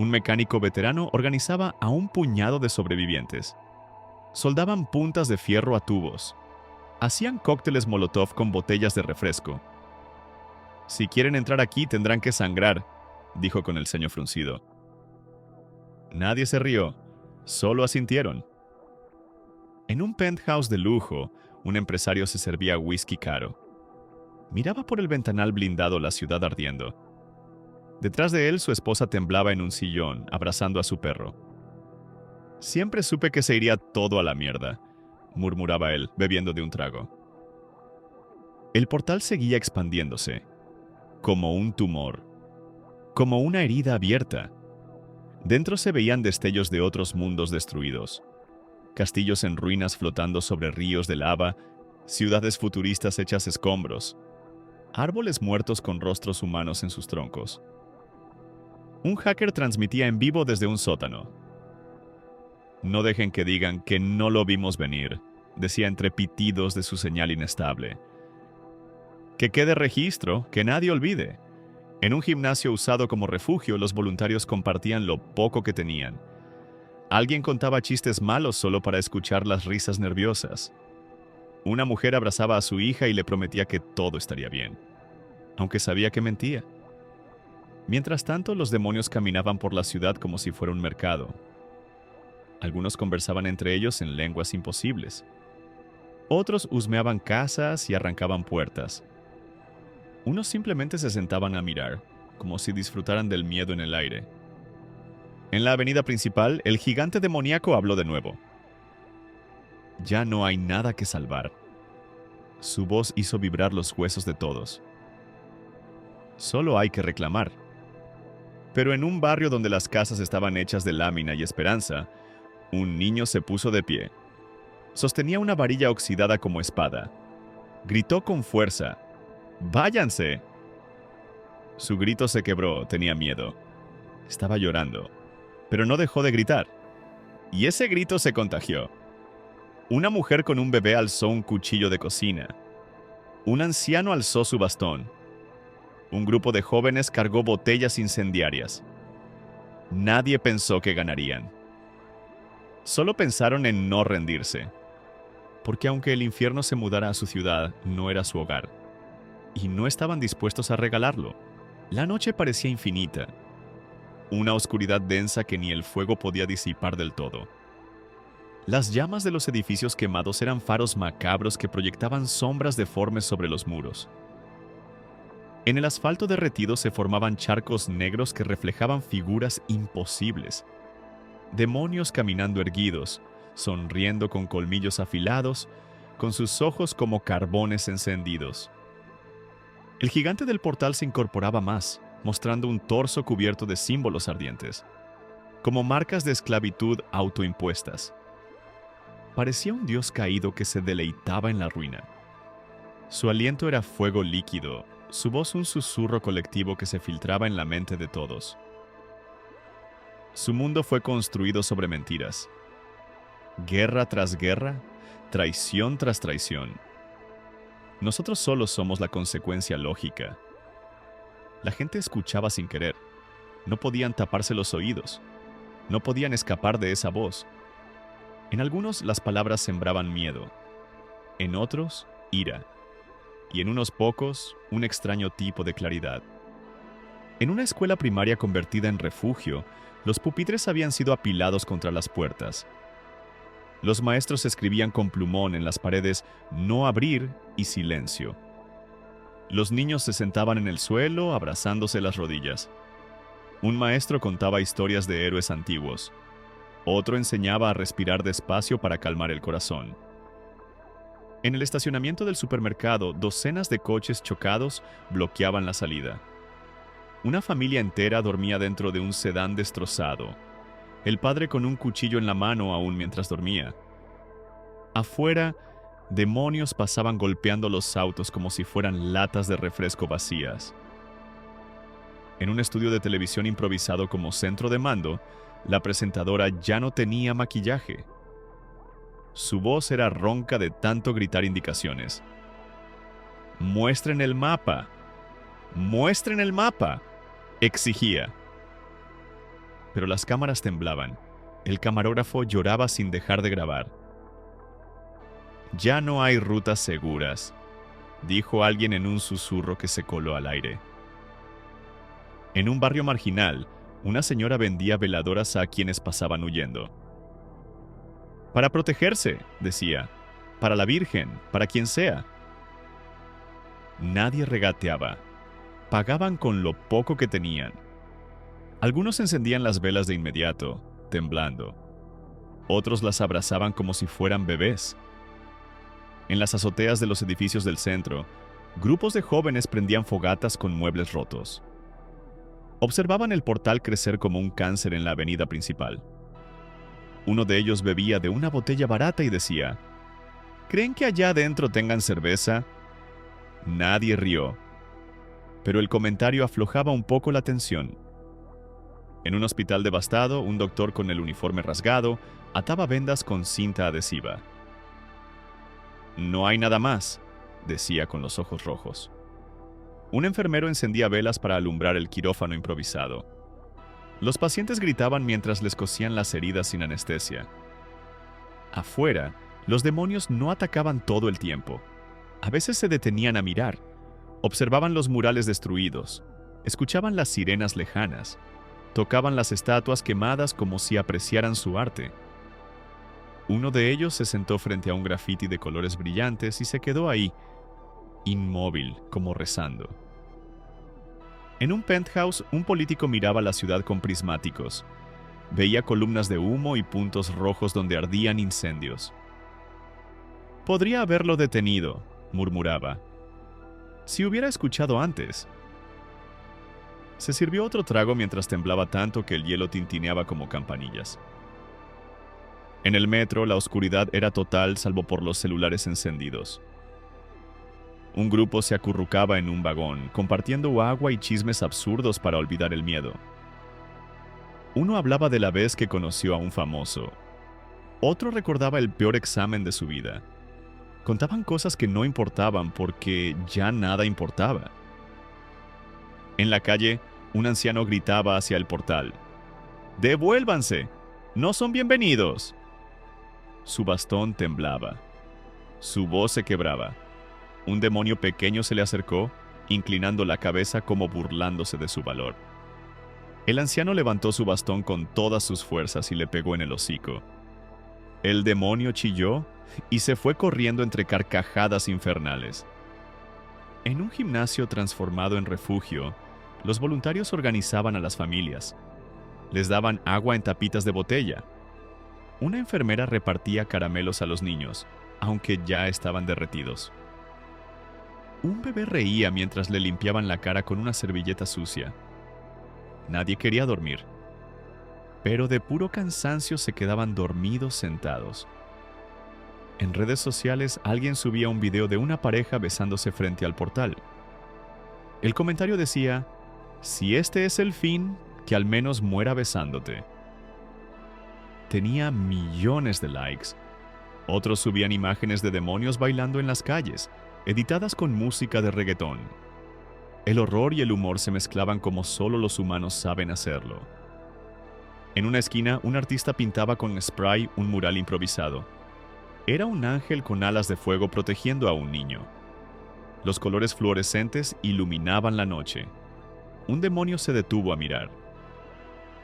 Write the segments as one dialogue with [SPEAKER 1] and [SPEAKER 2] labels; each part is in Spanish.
[SPEAKER 1] Un mecánico veterano organizaba a un puñado de sobrevivientes. Soldaban puntas de fierro a tubos. Hacían cócteles Molotov con botellas de refresco. «Si quieren entrar aquí, tendrán que sangrar», dijo con el ceño fruncido. Nadie se rió, solo asintieron. En un penthouse de lujo, un empresario se servía whisky caro. Miraba por el ventanal blindado la ciudad ardiendo. Detrás de él, su esposa temblaba en un sillón, abrazando a su perro. «Siempre supe que se iría todo a la mierda», murmuraba él, bebiendo de un trago. El portal seguía expandiéndose, como un tumor, como una herida abierta. Dentro se veían destellos de otros mundos destruidos. Castillos en ruinas flotando sobre ríos de lava, ciudades futuristas hechas escombros, árboles muertos con rostros humanos en sus troncos. Un hacker transmitía en vivo desde un sótano. «No dejen que digan que no lo vimos venir», decía entre pitidos de su señal inestable. «Que quede registro, que nadie olvide». En un gimnasio usado como refugio, los voluntarios compartían lo poco que tenían. Alguien contaba chistes malos solo para escuchar las risas nerviosas. Una mujer abrazaba a su hija y le prometía que todo estaría bien, aunque sabía que mentía. Mientras tanto, los demonios caminaban por la ciudad como si fuera un mercado. Algunos conversaban entre ellos en lenguas imposibles. Otros husmeaban casas y arrancaban puertas. Unos simplemente se sentaban a mirar, como si disfrutaran del miedo en el aire. En la avenida principal, el gigante demoníaco habló de nuevo. «Ya no hay nada que salvar». Su voz hizo vibrar los huesos de todos. «Solo hay que reclamar». Pero en un barrio donde las casas estaban hechas de lámina y esperanza, un niño se puso de pie. Sostenía una varilla oxidada como espada. Gritó con fuerza: «¡Váyanse!». Su grito se quebró, tenía miedo. Estaba llorando, pero no dejó de gritar. Y ese grito se contagió. Una mujer con un bebé alzó un cuchillo de cocina. Un anciano alzó su bastón. Un grupo de jóvenes cargó botellas incendiarias. Nadie pensó que ganarían. Solo pensaron en no rendirse, porque aunque el infierno se mudara a su ciudad, no era su hogar. Y no estaban dispuestos a regalarlo. La noche parecía infinita, una oscuridad densa que ni el fuego podía disipar del todo. Las llamas de los edificios quemados eran faros macabros que proyectaban sombras deformes sobre los muros. En el asfalto derretido se formaban charcos negros que reflejaban figuras imposibles. Demonios caminando erguidos, sonriendo con colmillos afilados, con sus ojos como carbones encendidos. El gigante del portal se incorporaba más, mostrando un torso cubierto de símbolos ardientes, como marcas de esclavitud autoimpuestas. Parecía un dios caído que se deleitaba en la ruina. Su aliento era fuego líquido, su voz un susurro colectivo que se filtraba en la mente de todos. Su mundo fue construido sobre mentiras. Guerra tras guerra, traición tras traición. Nosotros solos somos la consecuencia lógica. La gente escuchaba sin querer. No podían taparse los oídos. No podían escapar de esa voz. En algunos las palabras sembraban miedo. En otros, ira. Y en unos pocos, un extraño tipo de claridad. En una escuela primaria convertida en refugio, los pupitres habían sido apilados contra las puertas. Los maestros escribían con plumón en las paredes «no abrir» y «silencio». Los niños se sentaban en el suelo, abrazándose las rodillas. Un maestro contaba historias de héroes antiguos. Otro enseñaba a respirar despacio para calmar el corazón. En el estacionamiento del supermercado, docenas de coches chocados bloqueaban la salida. Una familia entera dormía dentro de un sedán destrozado. El padre con un cuchillo en la mano aún mientras dormía. Afuera, demonios pasaban golpeando los autos como si fueran latas de refresco vacías. En un estudio de televisión improvisado como centro de mando, la presentadora ya no tenía maquillaje. Su voz era ronca de tanto gritar indicaciones. «¡Muestren el mapa! ¡Muestren el mapa!», exigía. pero las cámaras temblaban. El camarógrafo lloraba sin dejar de grabar. «Ya no hay rutas seguras», dijo alguien en un susurro que se coló al aire. En un barrio marginal, una señora vendía veladoras a quienes pasaban huyendo. «Para protegerse», decía, «para la Virgen, para quien sea». Nadie regateaba. Pagaban con lo poco que tenían. Algunos encendían las velas de inmediato, temblando. Otros las abrazaban como si fueran bebés. En las azoteas de los edificios del centro, grupos de jóvenes prendían fogatas con muebles rotos. Observaban el portal crecer como un cáncer en la avenida principal. Uno de ellos bebía de una botella barata y decía: «¿Creen que allá adentro tengan cerveza?». Nadie rió, pero el comentario aflojaba un poco la tensión. En un hospital devastado, un doctor con el uniforme rasgado ataba vendas con cinta adhesiva. «No hay nada más», decía con los ojos rojos. Un enfermero encendía velas para alumbrar el quirófano improvisado. Los pacientes gritaban mientras les cosían las heridas sin anestesia. Afuera, los demonios no atacaban todo el tiempo. A veces se detenían a mirar, observaban los murales destruidos, escuchaban las sirenas lejanas, tocaban las estatuas quemadas como si apreciaran su arte. Uno de ellos se sentó frente a un grafiti de colores brillantes y se quedó ahí, inmóvil, como rezando. En un penthouse, un político miraba la ciudad con prismáticos. Veía columnas de humo y puntos rojos donde ardían incendios. «Podría haberlo detenido», murmuraba. «Si hubiera escuchado antes». Se sirvió otro trago mientras temblaba tanto que el hielo tintineaba como campanillas. En el metro, la oscuridad era total salvo por los celulares encendidos. Un grupo se acurrucaba en un vagón, compartiendo agua y chismes absurdos para olvidar el miedo. Uno hablaba de la vez que conoció a un famoso. Otro recordaba el peor examen de su vida. Contaban cosas que no importaban porque ya nada importaba. En la calle, un anciano gritaba hacia el portal: «¡Devuélvanse! ¡No son bienvenidos!». Su bastón temblaba. Su voz se quebraba. Un demonio pequeño se le acercó, inclinando la cabeza como burlándose de su valor. El anciano levantó su bastón con todas sus fuerzas y le pegó en el hocico. El demonio chilló y se fue corriendo entre carcajadas infernales. En un gimnasio transformado en refugio, los voluntarios organizaban a las familias. Les daban agua en tapitas de botella. Una enfermera repartía caramelos a los niños, aunque ya estaban derretidos. Un bebé reía mientras le limpiaban la cara con una servilleta sucia. Nadie quería dormir, pero de puro cansancio se quedaban dormidos sentados. En redes sociales alguien subía un video de una pareja besándose frente al portal. El comentario decía: «Si este es el fin, que al menos muera besándote». Tenía millones de likes. Otros subían imágenes de demonios bailando en las calles, editadas con música de reggaetón. El horror y el humor se mezclaban como solo los humanos saben hacerlo. En una esquina, un artista pintaba con spray un mural improvisado. Era un ángel con alas de fuego protegiendo a un niño. Los colores fluorescentes iluminaban la noche. Un demonio se detuvo a mirar.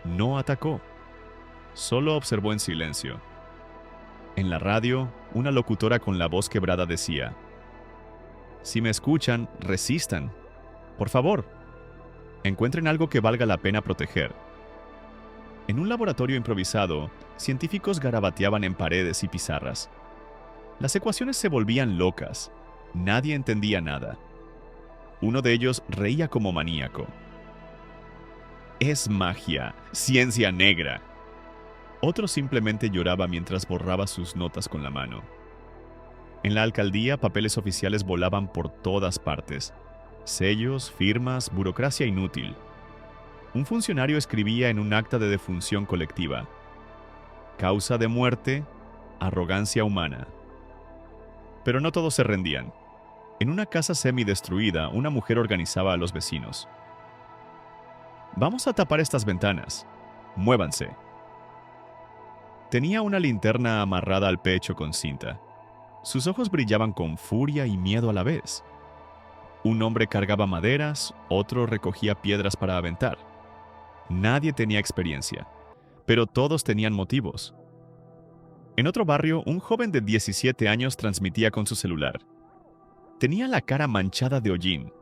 [SPEAKER 1] No atacó. Solo observó en silencio. En la radio, una locutora con la voz quebrada decía: «Si me escuchan, resistan. Por favor, encuentren algo que valga la pena proteger». En un laboratorio improvisado, científicos garabateaban en paredes y pizarras. Las ecuaciones se volvían locas. Nadie entendía nada. Uno de ellos reía como maníaco. «Es magia, ciencia negra». Otro simplemente lloraba mientras borraba sus notas con la mano. En la alcaldía, papeles oficiales volaban por todas partes. Sellos, firmas, burocracia inútil. Un funcionario escribía en un acta de defunción colectiva: «Causa de muerte, arrogancia humana». Pero no todos se rendían. En una casa semidestruida, una mujer organizaba a los vecinos. «Vamos a tapar estas ventanas. Muévanse. Tenía una linterna amarrada al pecho con cinta. Sus ojos brillaban con furia y miedo a la vez. Un hombre cargaba maderas, otro recogía piedras para aventar. Nadie tenía experiencia, pero todos tenían motivos. En otro barrio, un joven de 17 años transmitía con su celular. Tenía la cara manchada de hollín.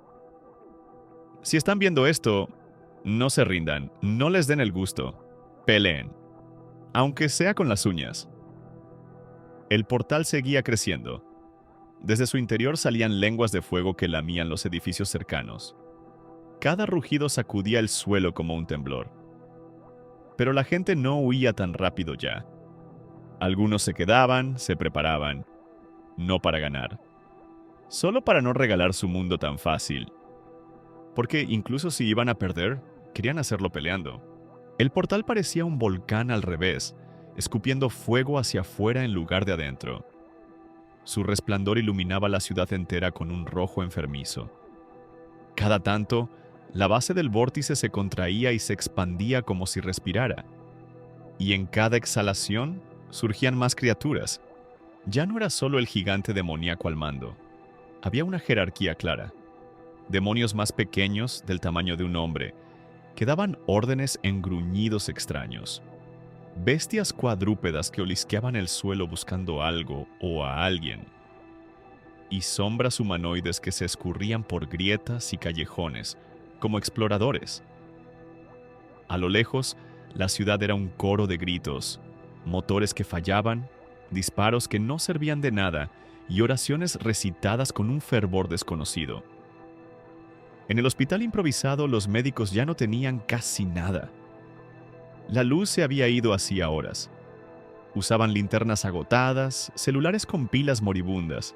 [SPEAKER 1] Si están viendo esto, no se rindan, no les den el gusto. Peleen, aunque sea con las uñas. El portal seguía creciendo. Desde su interior salían lenguas de fuego que lamían los edificios cercanos. Cada rugido sacudía el suelo como un temblor. Pero la gente no huía tan rápido ya. Algunos se quedaban, se preparaban, no para ganar, solo para no regalar su mundo tan fácil. Porque incluso si iban a perder, querían hacerlo peleando. El portal parecía un volcán al revés, escupiendo fuego hacia afuera en lugar de adentro. Su resplandor iluminaba la ciudad entera con un rojo enfermizo. Cada tanto, la base del vórtice se contraía y se expandía como si respirara. Y en cada exhalación surgían más criaturas. Ya no era solo el gigante demoníaco al mando. Había una jerarquía clara. Demonios más pequeños, del tamaño de un hombre, que daban órdenes en gruñidos extraños. Bestias cuadrúpedas que olisqueaban el suelo buscando algo o a alguien. Y sombras humanoides que se escurrían por grietas y callejones, como exploradores. A lo lejos, la ciudad era un coro de gritos, motores que fallaban, disparos que no servían de nada y oraciones recitadas con un fervor desconocido. En el hospital improvisado los médicos ya no tenían casi nada. La luz se había ido hacía horas. Usaban linternas agotadas, celulares con pilas moribundas.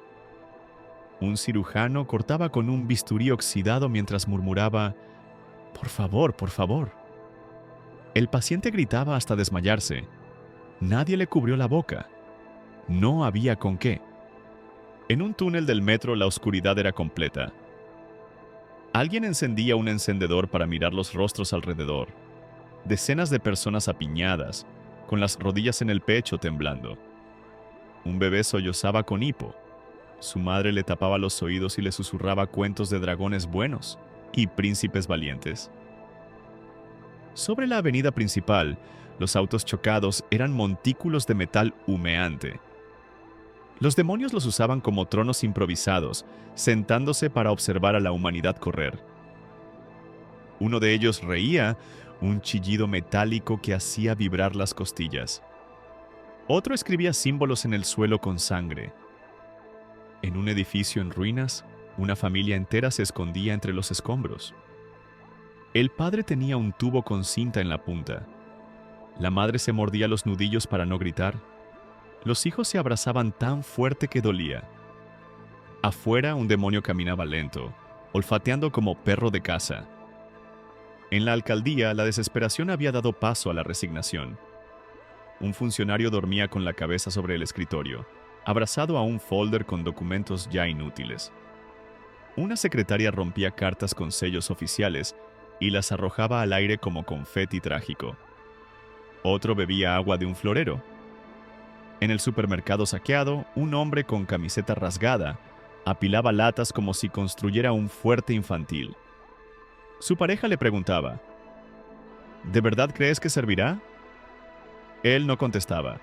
[SPEAKER 1] Un cirujano cortaba con un bisturí oxidado mientras murmuraba: «Por favor, por favor». El paciente gritaba hasta desmayarse. Nadie le cubrió la boca. No había con qué. En un túnel del metro la oscuridad era completa. Alguien encendía un encendedor para mirar los rostros alrededor. Decenas de personas apiñadas, con las rodillas en el pecho temblando. Un bebé sollozaba con hipo. Su madre le tapaba los oídos y le susurraba cuentos de dragones buenos y príncipes valientes. Sobre la avenida principal, los autos chocados eran montículos de metal humeante. Los demonios los usaban como tronos improvisados, sentándose para observar a la humanidad correr. Uno de ellos reía, un chillido metálico que hacía vibrar las costillas. Otro escribía símbolos en el suelo con sangre. En un edificio en ruinas, una familia entera se escondía entre los escombros. El padre tenía un tubo con cinta en la punta. La madre se mordía los nudillos para no gritar. Los hijos se abrazaban tan fuerte que dolía. Afuera, un demonio caminaba lento, olfateando como perro de caza. En la alcaldía, la desesperación había dado paso a la resignación. Un funcionario dormía con la cabeza sobre el escritorio, abrazado a un folder con documentos ya inútiles. Una secretaria rompía cartas con sellos oficiales y las arrojaba al aire como confeti trágico. Otro bebía agua de un florero. En el supermercado saqueado, un hombre con camiseta rasgada apilaba latas como si construyera un fuerte infantil. Su pareja le preguntaba: ¿de verdad crees que servirá? Él no contestaba.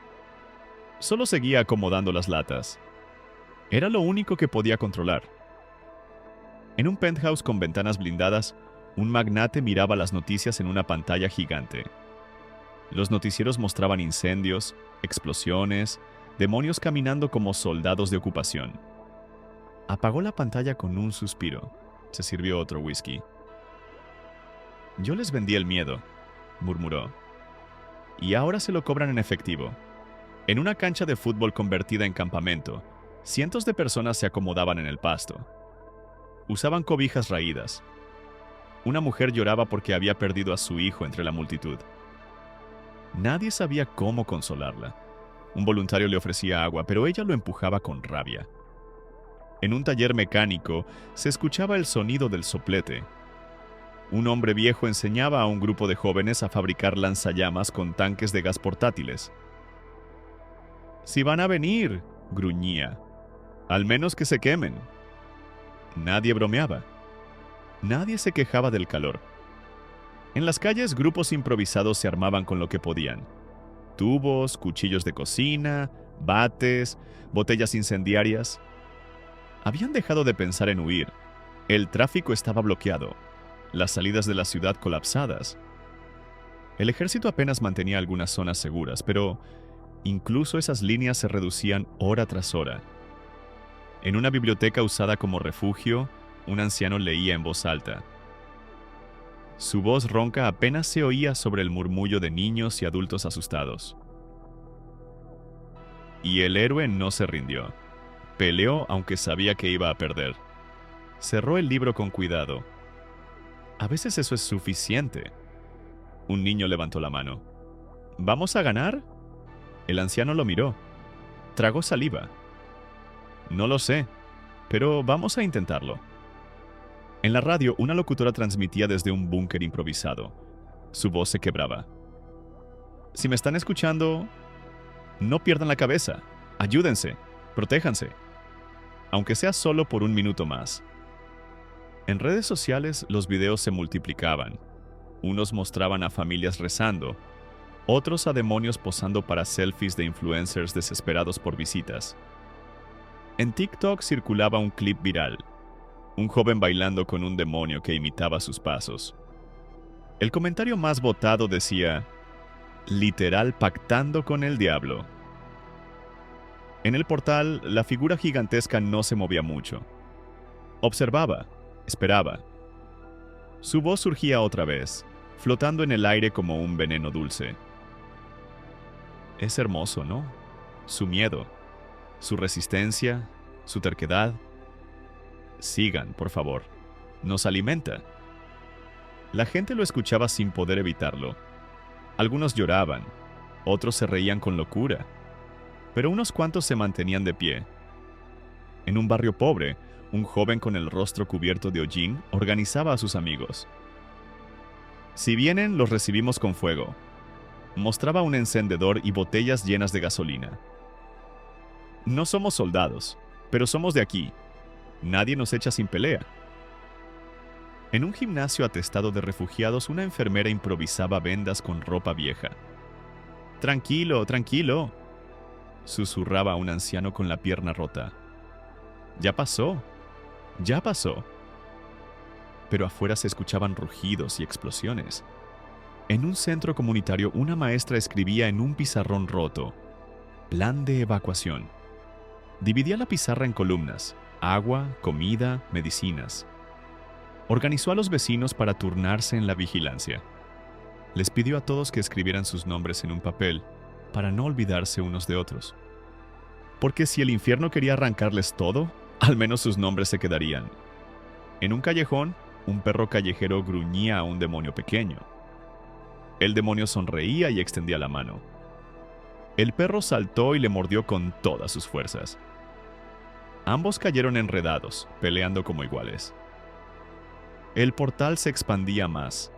[SPEAKER 1] Solo seguía acomodando las latas. Era lo único que podía controlar. En un penthouse con ventanas blindadas, un magnate miraba las noticias en una pantalla gigante. Los noticieros mostraban incendios, explosiones, demonios caminando como soldados de ocupación. Apagó la pantalla con un suspiro. Se sirvió otro whisky. «Yo les vendí el miedo», murmuró. «Y ahora se lo cobran en efectivo». En una cancha de fútbol convertida en campamento, cientos de personas se acomodaban en el pasto. Usaban cobijas raídas. Una mujer lloraba porque había perdido a su hijo entre la multitud. Nadie sabía cómo consolarla. Un voluntario le ofrecía agua, pero ella lo empujaba con rabia. En un taller mecánico se escuchaba el sonido del soplete. Un hombre viejo enseñaba a un grupo de jóvenes a fabricar lanzallamas con tanques de gas portátiles. «Si van a venir», gruñía. «Al menos que se quemen». Nadie bromeaba. Nadie se quejaba del calor. En las calles, grupos improvisados se armaban con lo que podían. Tubos, cuchillos de cocina, bates, botellas incendiarias. Habían dejado de pensar en huir. El tráfico estaba bloqueado. Las salidas de la ciudad colapsadas. El ejército apenas mantenía algunas zonas seguras, pero incluso esas líneas se reducían hora tras hora. En una biblioteca usada como refugio, un anciano leía en voz alta. Su voz ronca apenas se oía sobre el murmullo de niños y adultos asustados. Y el héroe no se rindió. Peleó aunque sabía que iba a perder. Cerró el libro con cuidado. A veces eso es suficiente. Un niño levantó la mano. ¿Vamos a ganar? El anciano lo miró. Tragó saliva. No lo sé, pero vamos a intentarlo. En la radio, una locutora transmitía desde un búnker improvisado. Su voz se quebraba. Si me están escuchando, no pierdan la cabeza. Ayúdense. Protéjanse. Aunque sea solo por un minuto más. En redes sociales, los videos se multiplicaban. Unos mostraban a familias rezando, otros a demonios posando para selfies de influencers desesperados por visitas. En TikTok circulaba un clip viral. Un joven bailando con un demonio que imitaba sus pasos. El comentario más votado decía, literal pactando con el diablo. En el portal, la figura gigantesca no se movía mucho. Observaba, esperaba. Su voz surgía otra vez, flotando en el aire como un veneno dulce. Es hermoso, ¿no? Su miedo, su resistencia, su terquedad. Sigan, por favor. Nos alimenta. La gente lo escuchaba sin poder evitarlo. Algunos lloraban, otros se reían con locura, pero unos cuantos se mantenían de pie. En un barrio pobre, un joven con el rostro cubierto de hollín organizaba a sus amigos. Si vienen, los recibimos con fuego. Mostraba un encendedor y botellas llenas de gasolina. No somos soldados, pero somos de aquí. Nadie nos echa sin pelea. En un gimnasio atestado de refugiados, una enfermera improvisaba vendas con ropa vieja. «Tranquilo, tranquilo», susurraba a un anciano con la pierna rota. «Ya pasó, ya pasó». Pero afuera se escuchaban rugidos y explosiones. En un centro comunitario, una maestra escribía en un pizarrón roto: «Plan de evacuación». Dividía la pizarra en columnas: agua, comida, medicinas. Organizó a los vecinos para turnarse en la vigilancia. Les pidió a todos que escribieran sus nombres en un papel, para no olvidarse unos de otros. Porque si el infierno quería arrancarles todo, al menos sus nombres se quedarían. En un callejón, un perro callejero gruñía a un demonio pequeño. El demonio sonreía y extendía la mano. El perro saltó y le mordió con todas sus fuerzas. Ambos cayeron enredados, peleando como iguales. El portal se expandía más.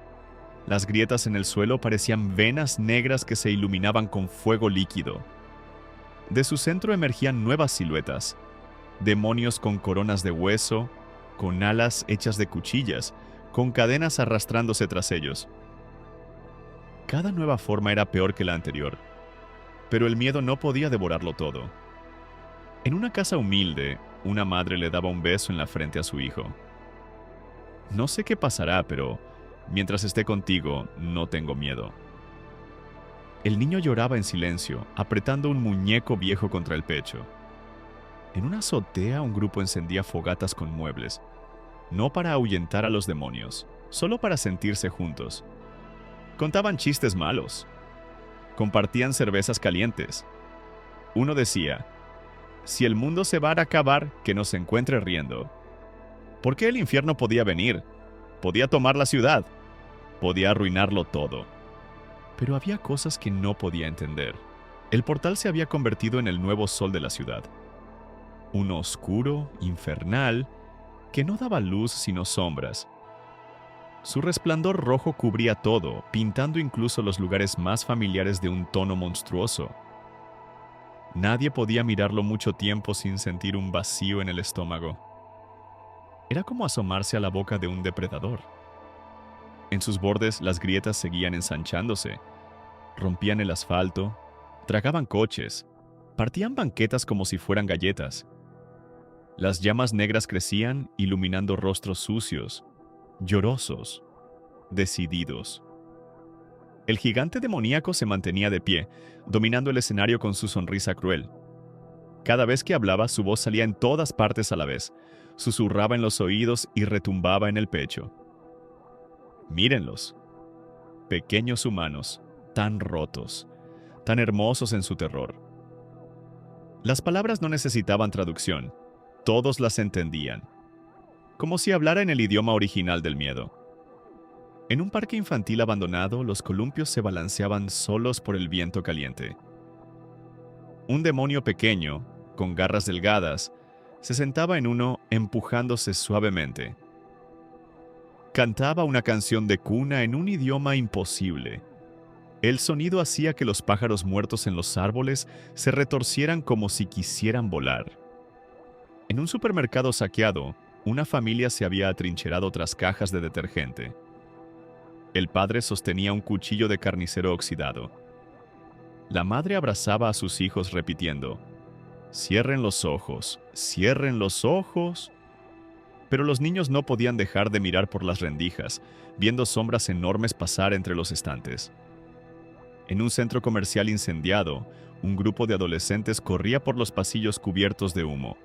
[SPEAKER 1] Las grietas en el suelo parecían venas negras que se iluminaban con fuego líquido. De su centro emergían nuevas siluetas: demonios con coronas de hueso, con alas hechas de cuchillas, con cadenas arrastrándose tras ellos. Cada nueva forma era peor que la anterior, pero el miedo no podía devorarlo todo. En una casa humilde, una madre le daba un beso en la frente a su hijo. «No sé qué pasará, pero mientras esté contigo, no tengo miedo». El niño lloraba en silencio, apretando un muñeco viejo contra el pecho. En una azotea, un grupo encendía fogatas con muebles, no para ahuyentar a los demonios, solo para sentirse juntos. Contaban chistes malos. Compartían cervezas calientes. Uno decía: «Si el mundo se va a acabar, que nos encuentre riendo». ¿Por qué el infierno podía venir? Podía tomar la ciudad. Podía arruinarlo todo. Pero había cosas que no podía entender. El portal se había convertido en el nuevo sol de la ciudad. Uno oscuro, infernal, que no daba luz sino sombras. Su resplandor rojo cubría todo, pintando incluso los lugares más familiares de un tono monstruoso. Nadie podía mirarlo mucho tiempo sin sentir un vacío en el estómago. Era como asomarse a la boca de un depredador. En sus bordes las grietas seguían ensanchándose, rompían el asfalto, tragaban coches, partían banquetas como si fueran galletas. Las llamas negras crecían, iluminando rostros sucios, llorosos, decididos. El gigante demoníaco se mantenía de pie, dominando el escenario con su sonrisa cruel. Cada vez que hablaba, su voz salía en todas partes a la vez, susurraba en los oídos y retumbaba en el pecho. Mírenlos, pequeños humanos, tan rotos, tan hermosos en su terror. Las palabras no necesitaban traducción, todos las entendían, como si hablara en el idioma original del miedo. En un parque infantil abandonado, los columpios se balanceaban solos por el viento caliente. Un demonio pequeño, con garras delgadas, se sentaba en uno empujándose suavemente. Cantaba una canción de cuna en un idioma imposible. El sonido hacía que los pájaros muertos en los árboles se retorcieran como si quisieran volar. En un supermercado saqueado, una familia se había atrincherado tras cajas de detergente. El padre sostenía un cuchillo de carnicero oxidado. La madre abrazaba a sus hijos repitiendo: «Cierren los ojos, cierren los ojos». Pero los niños no podían dejar de mirar por las rendijas, viendo sombras enormes pasar entre los estantes. En un centro comercial incendiado, un grupo de adolescentes corría por los pasillos cubiertos de humo.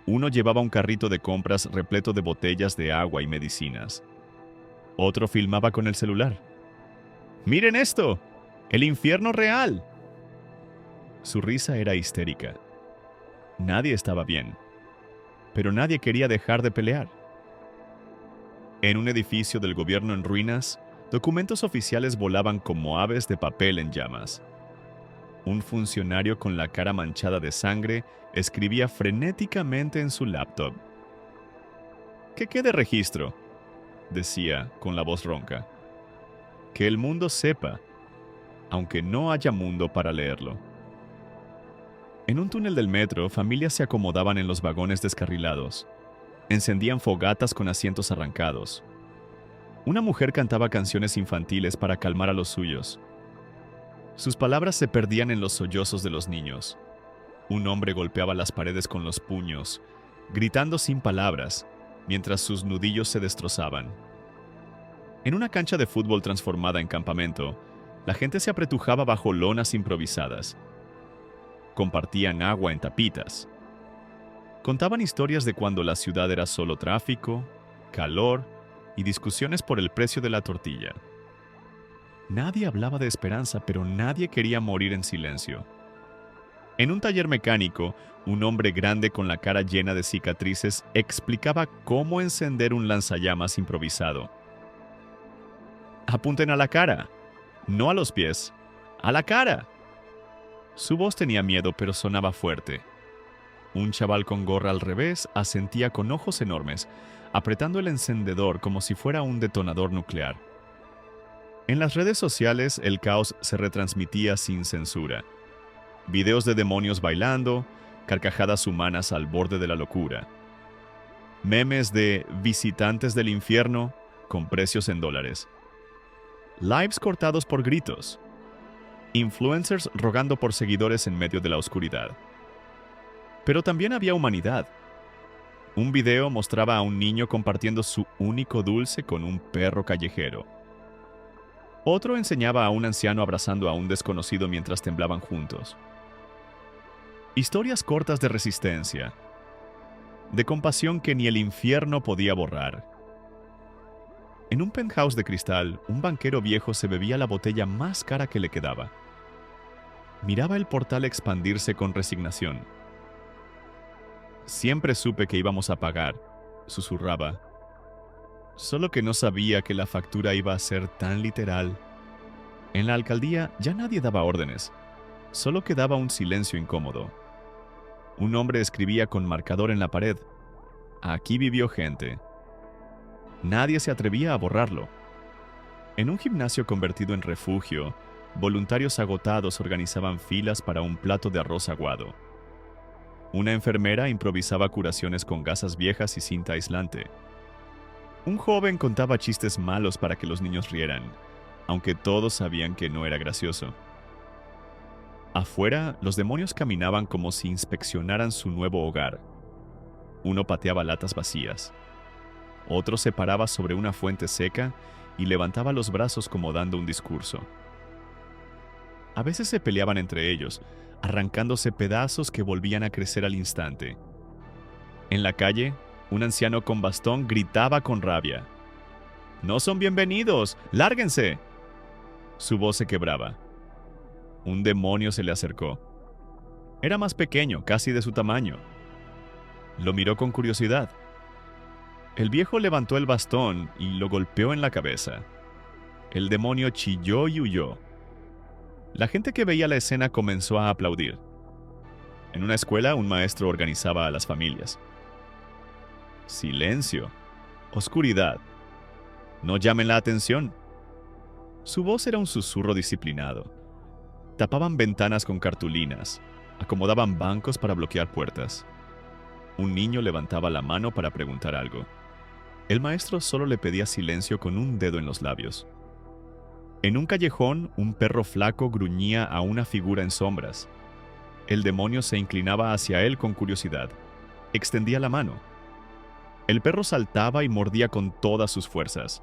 [SPEAKER 1] Uno llevaba un carrito de compras repleto de botellas de agua y medicinas. Otro filmaba con el celular. «¡Miren esto! ¡El infierno real!». Su risa era histérica. Nadie estaba bien, pero nadie quería dejar de pelear. En un edificio del gobierno en ruinas, documentos oficiales volaban como aves de papel en llamas. Un funcionario con la cara manchada de sangre escribía frenéticamente en su laptop. «Que quede registro», decía con la voz ronca. «Que el mundo sepa, aunque no haya mundo para leerlo». En un túnel del metro, familias se acomodaban en los vagones descarrilados. Encendían fogatas con asientos arrancados. Una mujer cantaba canciones infantiles para calmar a los suyos. Sus palabras se perdían en los sollozos de los niños. Un hombre golpeaba las paredes con los puños, gritando sin palabras, mientras sus nudillos se destrozaban. En una cancha de fútbol transformada en campamento, la gente se apretujaba bajo lonas improvisadas. Compartían agua en tapitas. Contaban historias de cuando la ciudad era solo tráfico, calor y discusiones por el precio de la tortilla. Nadie hablaba de esperanza, pero nadie quería morir en silencio. En un taller mecánico, un hombre grande con la cara llena de cicatrices explicaba cómo encender un lanzallamas improvisado. «Apunten a la cara, no a los pies, a la cara». Su voz tenía miedo, pero sonaba fuerte. Un chaval con gorra al revés asentía con ojos enormes, apretando el encendedor como si fuera un detonador nuclear. En las redes sociales, el caos se retransmitía sin censura. Videos de demonios bailando, carcajadas humanas al borde de la locura. Memes de visitantes del infierno con precios en dólares. Lives cortados por gritos. Influencers rogando por seguidores en medio de la oscuridad. Pero también había humanidad. Un video mostraba a un niño compartiendo su único dulce con un perro callejero. Otro enseñaba a un anciano abrazando a un desconocido mientras temblaban juntos. Historias cortas de resistencia, de compasión que ni el infierno podía borrar. En un penthouse de cristal, un banquero viejo se bebía la botella más cara que le quedaba. Miraba el portal expandirse con resignación. «Siempre supe que íbamos a pagar», susurraba. Solo que no sabía que la factura iba a ser tan literal. En la alcaldía ya nadie daba órdenes. Solo quedaba un silencio incómodo. Un hombre escribía con marcador en la pared: «Aquí vivió gente». Nadie se atrevía a borrarlo. En un gimnasio convertido en refugio, voluntarios agotados organizaban filas para un plato de arroz aguado. Una enfermera improvisaba curaciones con gasas viejas y cinta aislante. Un joven contaba chistes malos para que los niños rieran, aunque todos sabían que no era gracioso. Afuera, los demonios caminaban como si inspeccionaran su nuevo hogar. Uno pateaba latas vacías. Otro se paraba sobre una fuente seca y levantaba los brazos como dando un discurso. A veces se peleaban entre ellos, arrancándose pedazos que volvían a crecer al instante. En la calle, un anciano con bastón gritaba con rabia: «¡No son bienvenidos! ¡Lárguense!». Su voz se quebraba. Un demonio se le acercó. Era más pequeño, casi de su tamaño. Lo miró con curiosidad. El viejo levantó el bastón y lo golpeó en la cabeza. El demonio chilló y huyó. La gente que veía la escena comenzó a aplaudir. En una escuela, un maestro organizaba a las familias. Silencio. Oscuridad. No llamen la atención. Su voz era un susurro disciplinado. Tapaban ventanas con cartulinas. Acomodaban bancos para bloquear puertas. Un niño levantaba la mano para preguntar algo. El maestro solo le pedía silencio con un dedo en los labios. En un callejón, un perro flaco gruñía a una figura en sombras. El demonio se inclinaba hacia él con curiosidad. Extendía la mano. El perro saltaba y mordía con todas sus fuerzas.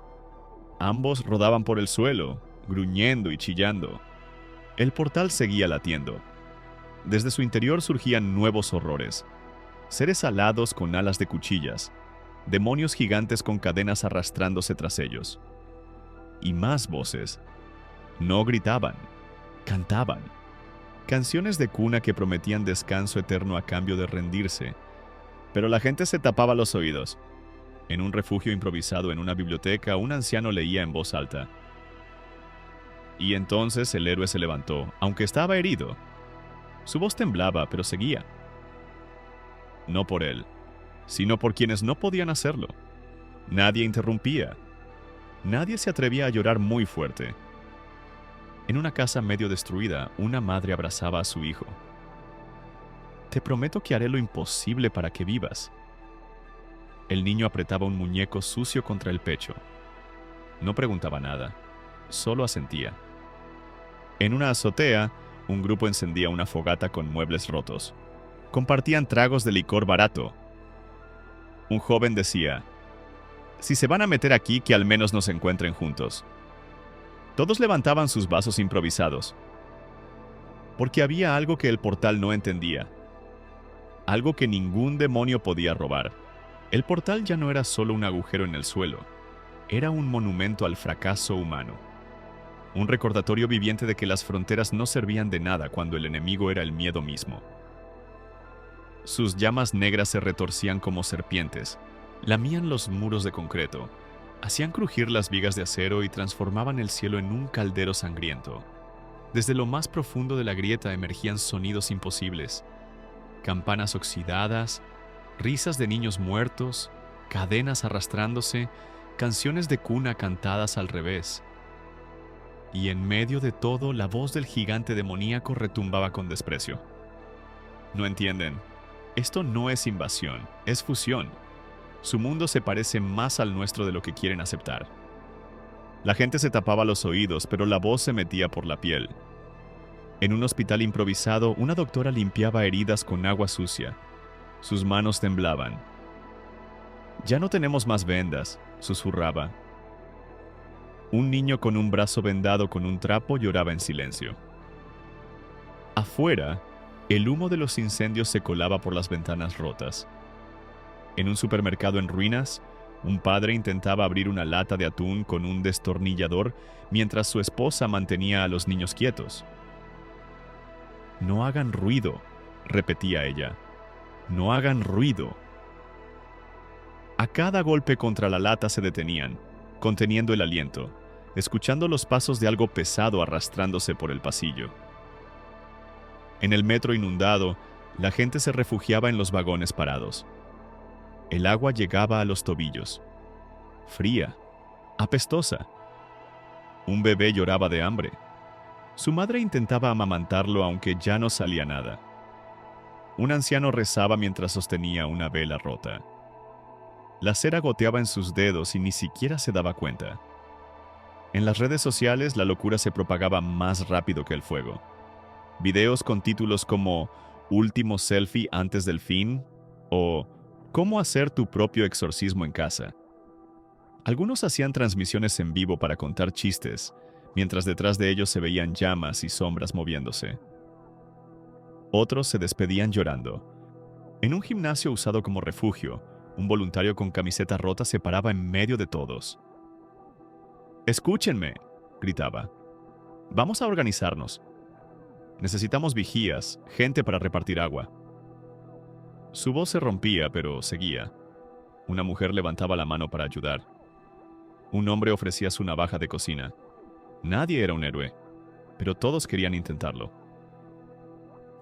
[SPEAKER 1] Ambos rodaban por el suelo, gruñendo y chillando. El portal seguía latiendo. Desde su interior surgían nuevos horrores. Seres alados con alas de cuchillas. Demonios gigantes con cadenas arrastrándose tras ellos. Y más voces. No gritaban, cantaban. Canciones de cuna que prometían descanso eterno a cambio de rendirse. Pero la gente se tapaba los oídos. En un refugio improvisado en una biblioteca, un anciano leía en voz alta. Y entonces el héroe se levantó, aunque estaba herido. Su voz temblaba, pero seguía. No por él, sino por quienes no podían hacerlo. Nadie interrumpía. Nadie se atrevía a llorar muy fuerte. En una casa medio destruida, una madre abrazaba a su hijo. «Te prometo que haré lo imposible para que vivas». El niño apretaba un muñeco sucio contra el pecho. No preguntaba nada, solo asentía. En una azotea, un grupo encendía una fogata con muebles rotos. Compartían tragos de licor barato. Un joven decía: «Si se van a meter aquí, que al menos nos encuentren juntos». Todos levantaban sus vasos improvisados. Porque había algo que el portal no entendía. Algo que ningún demonio podía robar. El portal ya no era solo un agujero en el suelo. Era un monumento al fracaso humano. Un recordatorio viviente de que las fronteras no servían de nada cuando el enemigo era el miedo mismo. Sus llamas negras se retorcían como serpientes, lamían los muros de concreto, hacían crujir las vigas de acero y transformaban el cielo en un caldero sangriento. Desde lo más profundo de la grieta emergían sonidos imposibles: campanas oxidadas, risas de niños muertos, cadenas arrastrándose, canciones de cuna cantadas al revés. Y en medio de todo, la voz del gigante demoníaco retumbaba con desprecio. No entienden. Esto no es invasión, es fusión. Su mundo se parece más al nuestro de lo que quieren aceptar. La gente se tapaba los oídos, pero la voz se metía por la piel. En un hospital improvisado, una doctora limpiaba heridas con agua sucia. Sus manos temblaban. «Ya no tenemos más vendas», susurraba. Un niño con un brazo vendado con un trapo lloraba en silencio. Afuera, el humo de los incendios se colaba por las ventanas rotas. En un supermercado en ruinas, un padre intentaba abrir una lata de atún con un destornillador mientras su esposa mantenía a los niños quietos. «No hagan ruido», repetía ella. «No hagan ruido». A cada golpe contra la lata se detenían, conteniendo el aliento, escuchando los pasos de algo pesado arrastrándose por el pasillo. En el metro inundado, la gente se refugiaba en los vagones parados. El agua llegaba a los tobillos. fría, apestosa. Un bebé lloraba de hambre. Su madre intentaba amamantarlo aunque ya no salía nada. Un anciano rezaba mientras sostenía una vela rota. La cera goteaba en sus dedos y ni siquiera se daba cuenta. En las redes sociales la locura se propagaba más rápido que el fuego. Videos con títulos como "Último selfie antes del fin" o "Cómo hacer tu propio exorcismo en casa". Algunos hacían transmisiones en vivo para contar chistes, mientras detrás de ellos se veían llamas y sombras moviéndose. Otros se despedían llorando. En un gimnasio usado como refugio, un voluntario con camiseta rota se paraba en medio de todos. «Escúchenme», gritaba. «Vamos a organizarnos. Necesitamos vigías, gente para repartir agua». Su voz se rompía, pero seguía. Una mujer levantaba la mano para ayudar. Un hombre ofrecía su navaja de cocina. Nadie era un héroe, pero todos querían intentarlo.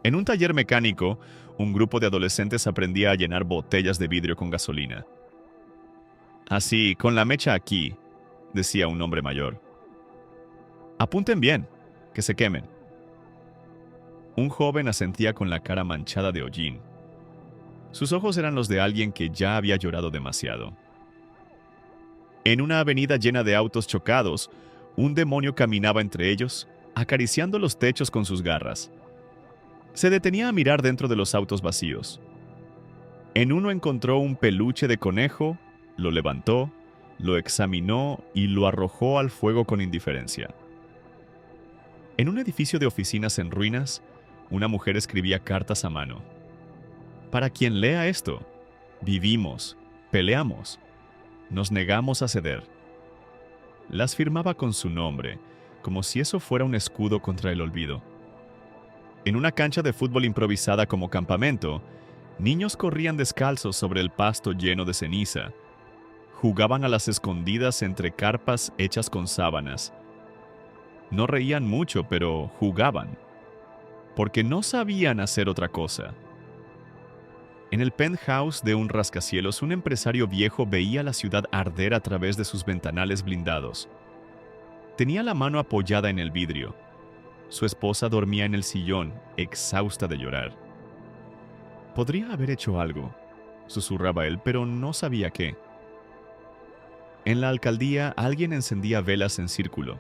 [SPEAKER 1] En un taller mecánico, un grupo de adolescentes aprendía a llenar botellas de vidrio con gasolina. «Así, con la mecha aquí», decía un hombre mayor. «Apunten bien, que se quemen». Un joven asentía con la cara manchada de hollín. Sus ojos eran los de alguien que ya había llorado demasiado. En una avenida llena de autos chocados, un demonio caminaba entre ellos, acariciando los techos con sus garras. Se detenía a mirar dentro de los autos vacíos. En uno encontró un peluche de conejo, lo levantó, lo examinó y lo arrojó al fuego con indiferencia. En un edificio de oficinas en ruinas, una mujer escribía cartas a mano. «Para quien lea esto, vivimos, peleamos, nos negamos a ceder». Las firmaba con su nombre, como si eso fuera un escudo contra el olvido. En una cancha de fútbol improvisada como campamento, niños corrían descalzos sobre el pasto lleno de ceniza. Jugaban a las escondidas entre carpas hechas con sábanas. No reían mucho, pero jugaban, porque no sabían hacer otra cosa. En el penthouse de un rascacielos, un empresario viejo veía la ciudad arder a través de sus ventanales blindados. Tenía la mano apoyada en el vidrio. Su esposa dormía en el sillón, exhausta de llorar. «Podría haber hecho algo», susurraba él, pero no sabía qué. En la alcaldía, alguien encendía velas en círculo.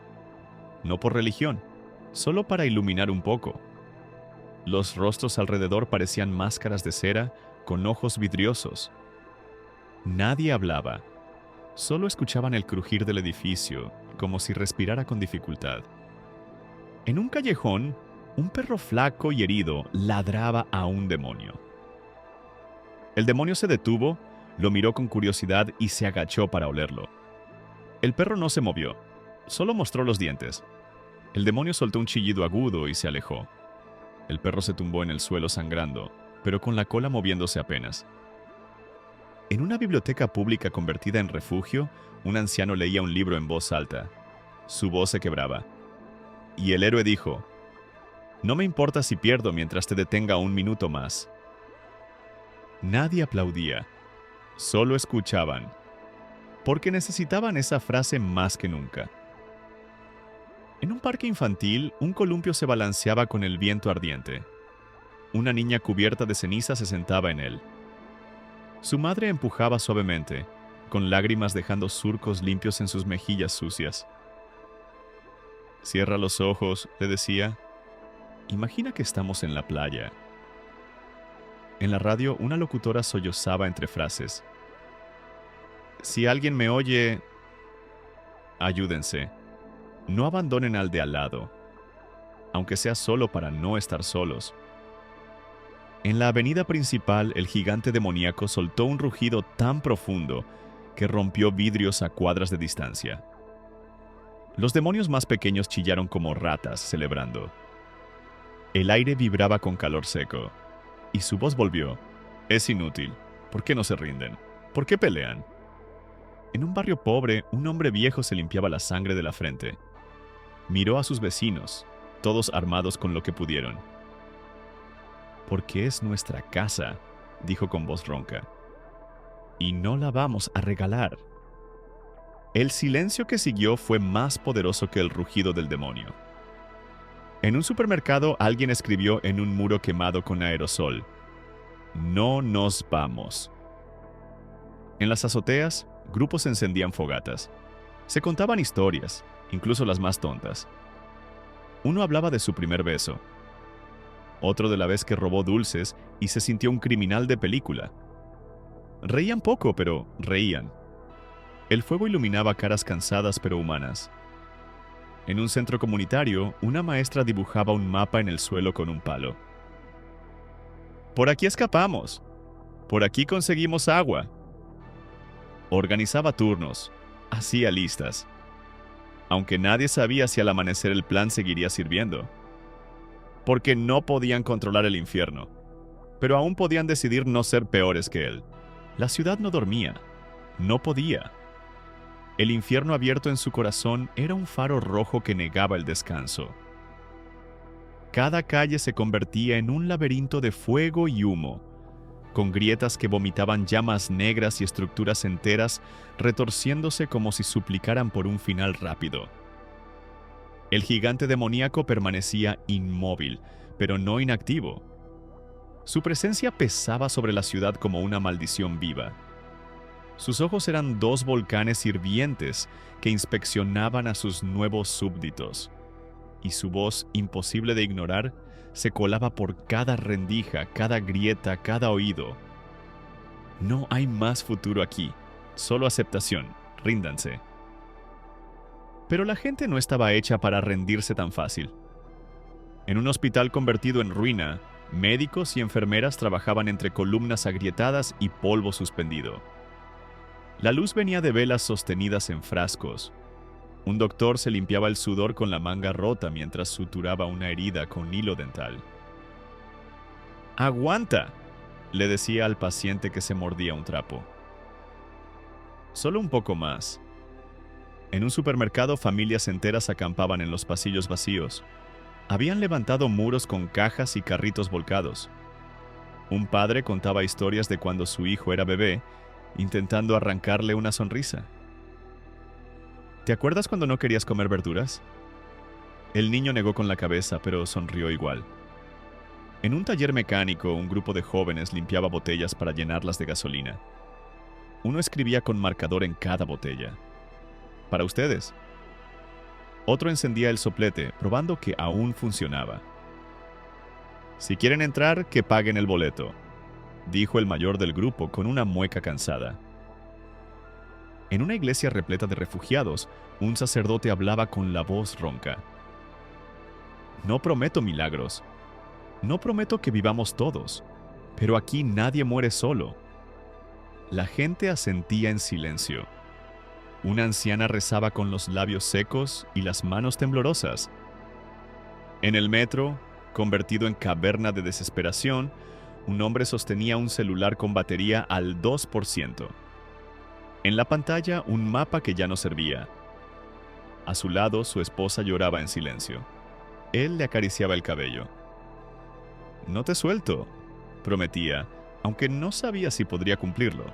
[SPEAKER 1] No por religión, solo para iluminar un poco. Los rostros alrededor parecían máscaras de cera con ojos vidriosos. Nadie hablaba. Solo escuchaban el crujir del edificio, como si respirara con dificultad. En un callejón, un perro flaco y herido ladraba a un demonio. El demonio se detuvo, lo miró con curiosidad y se agachó para olerlo. El perro no se movió, solo mostró los dientes. El demonio soltó un chillido agudo y se alejó. El perro se tumbó en el suelo sangrando, pero con la cola moviéndose apenas. En una biblioteca pública convertida en refugio, un anciano leía un libro en voz alta. Su voz se quebraba. Y el héroe dijo: «No me importa si pierdo mientras te detenga un minuto más». Nadie aplaudía, solo escuchaban, porque necesitaban esa frase más que nunca. En un parque infantil, un columpio se balanceaba con el viento ardiente. Una niña cubierta de ceniza se sentaba en él. Su madre empujaba suavemente, con lágrimas dejando surcos limpios en sus mejillas sucias. «Cierra los ojos», le decía. «Imagina que estamos en la playa». En la radio, una locutora sollozaba entre frases. «Si alguien me oye, ayúdense. No abandonen al de al lado, aunque sea solo para no estar solos». En la avenida principal, el gigante demoníaco soltó un rugido tan profundo que rompió vidrios a cuadras de distancia. Los demonios más pequeños chillaron como ratas, celebrando. El aire vibraba con calor seco, y su voz volvió: «Es inútil. ¿Por qué no se rinden? ¿Por qué pelean?». En un barrio pobre, un hombre viejo se limpiaba la sangre de la frente. Miró a sus vecinos, todos armados con lo que pudieron. «Porque es nuestra casa», dijo con voz ronca. «Y no la vamos a regalar». El silencio que siguió fue más poderoso que el rugido del demonio. En un supermercado alguien escribió en un muro quemado con aerosol: "No nos vamos". En las azoteas, grupos encendían fogatas. Se contaban historias, incluso las más tontas. Uno hablaba de su primer beso, otro de la vez que robó dulces y se sintió un criminal de película. Reían poco, pero reían. El fuego iluminaba caras cansadas pero humanas. En un centro comunitario, una maestra dibujaba un mapa en el suelo con un palo. "Por aquí escapamos. Por aquí conseguimos agua". Organizaba turnos, hacía listas. Aunque nadie sabía si al amanecer el plan seguiría sirviendo. Porque no podían controlar el infierno, pero aún podían decidir no ser peores que él. La ciudad no dormía, no podía. El infierno abierto en su corazón era un faro rojo que negaba el descanso. Cada calle se convertía en un laberinto de fuego y humo, con grietas que vomitaban llamas negras y estructuras enteras retorciéndose como si suplicaran por un final rápido. El gigante demoníaco permanecía inmóvil, pero no inactivo. Su presencia pesaba sobre la ciudad como una maldición viva. Sus ojos eran dos volcanes hirvientes que inspeccionaban a sus nuevos súbditos, y su voz, imposible de ignorar, se colaba por cada rendija, cada grieta, cada oído. No hay más futuro aquí, solo aceptación, ríndanse. Pero la gente no estaba hecha para rendirse tan fácil. En un hospital convertido en ruina, médicos y enfermeras trabajaban entre columnas agrietadas y polvo suspendido. La luz venía de velas sostenidas en frascos. Un doctor se limpiaba el sudor con la manga rota mientras suturaba una herida con hilo dental. «¡Aguanta!», le decía al paciente que se mordía un trapo. «Solo un poco más». En un supermercado, familias enteras acampaban en los pasillos vacíos. Habían levantado muros con cajas y carritos volcados. Un padre contaba historias de cuando su hijo era bebé, intentando arrancarle una sonrisa. «¿Te acuerdas cuando no querías comer verduras?». El niño negó con la cabeza, pero sonrió igual. En un taller mecánico, un grupo de jóvenes limpiaba botellas para llenarlas de gasolina. Uno escribía con marcador en cada botella: «Para ustedes». Otro encendía el soplete, probando que aún funcionaba. «Si quieren entrar, que paguen el boleto», dijo el mayor del grupo con una mueca cansada. En una iglesia repleta de refugiados, un sacerdote hablaba con la voz ronca: «No prometo milagros. No prometo que vivamos todos, pero aquí nadie muere solo». La gente asentía en silencio. Una anciana rezaba con los labios secos y las manos temblorosas. En el metro, convertido en caverna de desesperación, un hombre sostenía un celular con batería al 2%. En la pantalla, un mapa que ya no servía. A su lado, su esposa lloraba en silencio. Él le acariciaba el cabello. «No te suelto», prometía, aunque no sabía si podría cumplirlo.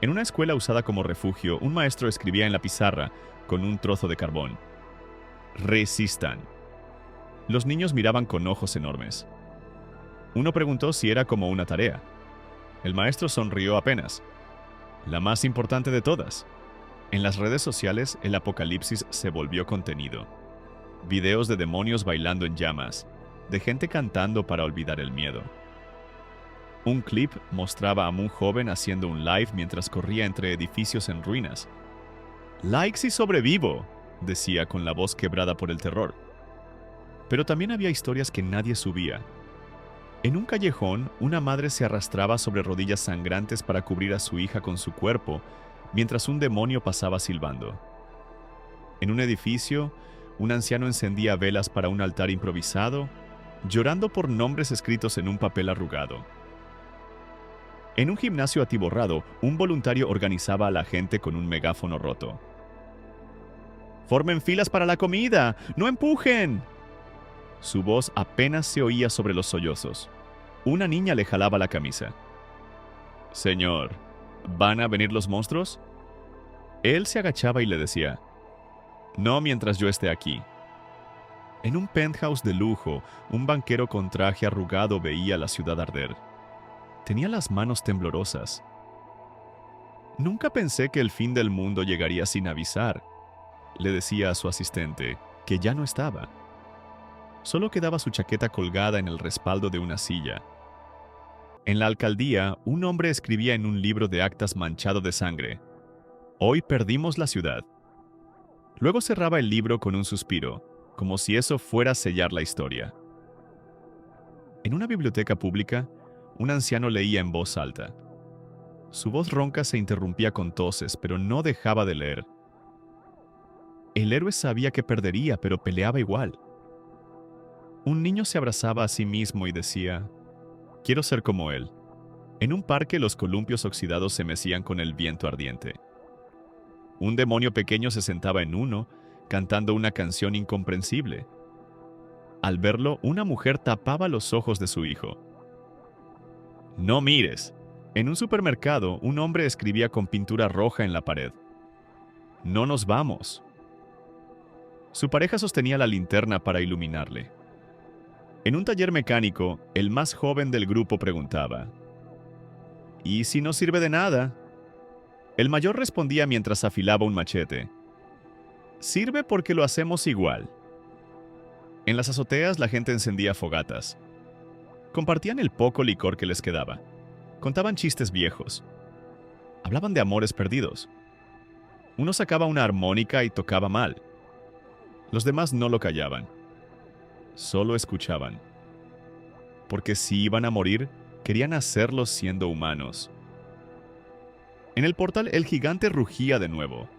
[SPEAKER 1] En una escuela usada como refugio, un maestro escribía en la pizarra con un trozo de carbón: «Resistan». Los niños miraban con ojos enormes. Uno preguntó si era como una tarea. El maestro sonrió apenas. «La más importante de todas». En las redes sociales, el apocalipsis se volvió contenido. Videos de demonios bailando en llamas, de gente cantando para olvidar el miedo. Un clip mostraba a un joven haciendo un live mientras corría entre edificios en ruinas. «Like si sobrevivo», decía con la voz quebrada por el terror. Pero también había historias que nadie subía. En un callejón, una madre se arrastraba sobre rodillas sangrantes para cubrir a su hija con su cuerpo, mientras un demonio pasaba silbando. En un edificio, un anciano encendía velas para un altar improvisado, llorando por nombres escritos en un papel arrugado. En un gimnasio atiborrado, un voluntario organizaba a la gente con un megáfono roto. «¡Formen filas para la comida! ¡No empujen!». Su voz apenas se oía sobre los sollozos. Una niña le jalaba la camisa. «Señor, ¿van a venir los monstruos?». Él se agachaba y le decía, «No mientras yo esté aquí». En un penthouse de lujo, un banquero con traje arrugado veía la ciudad arder. Tenía las manos temblorosas. «Nunca pensé que el fin del mundo llegaría sin avisar», le decía a su asistente, que ya no estaba. Solo quedaba su chaqueta colgada en el respaldo de una silla. En la alcaldía, un hombre escribía en un libro de actas manchado de sangre, «Hoy perdimos la ciudad». Luego cerraba el libro con un suspiro, como si eso fuera a sellar la historia. En una biblioteca pública, un anciano leía en voz alta. Su voz ronca se interrumpía con toses, pero no dejaba de leer. El héroe sabía que perdería, pero peleaba igual. Un niño se abrazaba a sí mismo y decía, «Quiero ser como él». En un parque los columpios oxidados se mecían con el viento ardiente. Un demonio pequeño se sentaba en uno, cantando una canción incomprensible. Al verlo, una mujer tapaba los ojos de su hijo. «No mires». En un supermercado, un hombre escribía con pintura roja en la pared. «No nos vamos». Su pareja sostenía la linterna para iluminarle. En un taller mecánico, el más joven del grupo preguntaba, «¿Y si no sirve de nada?». El mayor respondía mientras afilaba un machete, «Sirve porque lo hacemos igual». En las azoteas la gente encendía fogatas. Compartían el poco licor que les quedaba. Contaban chistes viejos. Hablaban de amores perdidos. Uno sacaba una armónica y tocaba mal. Los demás no lo callaban. Solo escuchaban. Porque si iban a morir, querían hacerlo siendo humanos. En el portal el gigante rugía de nuevo.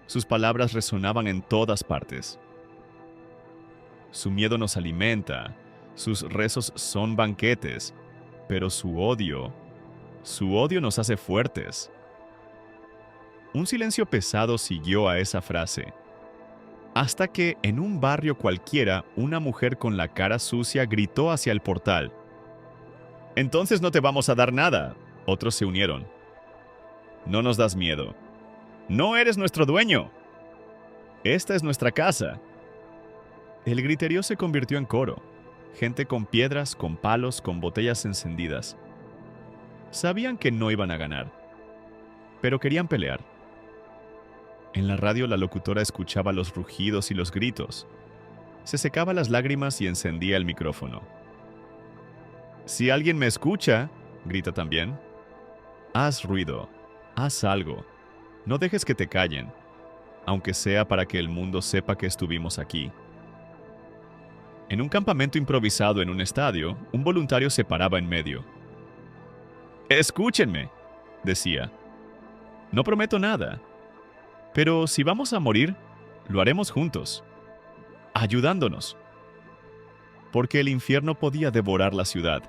[SPEAKER 1] Sus palabras resonaban en todas partes. Su miedo nos alimenta, sus rezos son banquetes, pero su odio nos hace fuertes. Un silencio pesado siguió a esa frase, hasta que en un barrio cualquiera una mujer con la cara sucia gritó hacia el portal. «Entonces no te vamos a dar nada». Otros se unieron. «No nos das miedo. No eres nuestro dueño. Esta es nuestra casa». El griterío se convirtió en coro. Gente con piedras, con palos, con botellas encendidas. Sabían que no iban a ganar, pero querían pelear. En la radio la locutora escuchaba los rugidos y los gritos. Se secaba las lágrimas y encendía el micrófono. «Si alguien me escucha», grita también, «haz ruido, haz algo. No dejes que te callen, aunque sea para que el mundo sepa que estuvimos aquí». En un campamento improvisado en un estadio, un voluntario se paraba en medio. «Escúchenme», decía. «No prometo nada, pero si vamos a morir, lo haremos juntos, ayudándonos». Porque el infierno podía devorar la ciudad,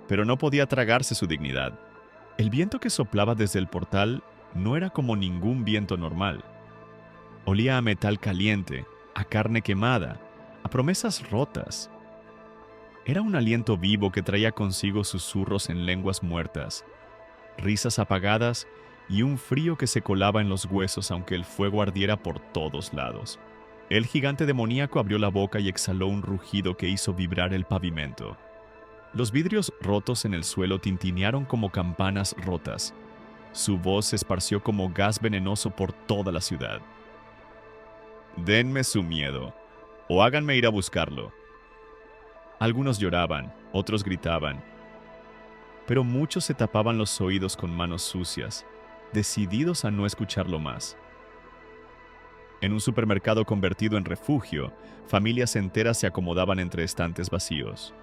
[SPEAKER 1] pero no podía tragarse su dignidad. El viento que soplaba desde el portal no era como ningún viento normal. Olía a metal caliente, a carne quemada, a promesas rotas. Era un aliento vivo que traía consigo susurros en lenguas muertas, risas apagadas y un frío que se colaba en los huesos aunque el fuego ardiera por todos lados. El gigante demoníaco abrió la boca y exhaló un rugido que hizo vibrar el pavimento. Los vidrios rotos en el suelo tintinearon como campanas rotas. Su voz se esparció como gas venenoso por toda la ciudad. «Denme su miedo, o háganme ir a buscarlo». Algunos lloraban, otros gritaban, pero muchos se tapaban los oídos con manos sucias, decididos a no escucharlo más. En un supermercado convertido en refugio, familias enteras se acomodaban entre estantes vacíos.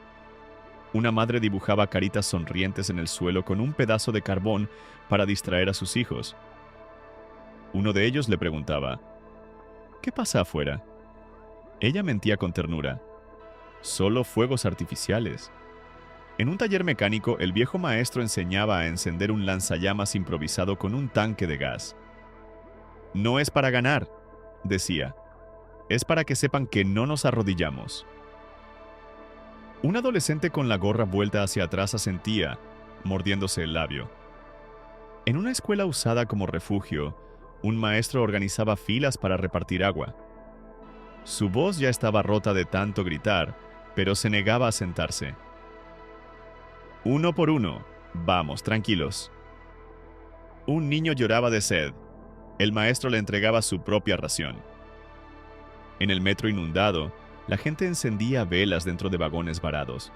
[SPEAKER 1] Una madre dibujaba caritas sonrientes en el suelo con un pedazo de carbón para distraer a sus hijos. Uno de ellos le preguntaba, «¿Qué pasa afuera?». Ella mentía con ternura. «Solo fuegos artificiales». En un taller mecánico, el viejo maestro enseñaba a encender un lanzallamas improvisado con un tanque de gas. «No es para ganar», decía. «Es para que sepan que no nos arrodillamos». Un adolescente con la gorra vuelta hacia atrás asentía, mordiéndose el labio. En una escuela usada como refugio, Un maestro organizaba filas para repartir agua. Su voz ya estaba rota de tanto gritar, pero se negaba a sentarse. Uno por uno. Vamos, tranquilos. Un niño lloraba de sed. El maestro le entregaba su propia ración. En el metro inundado, la gente encendía velas dentro de vagones varados.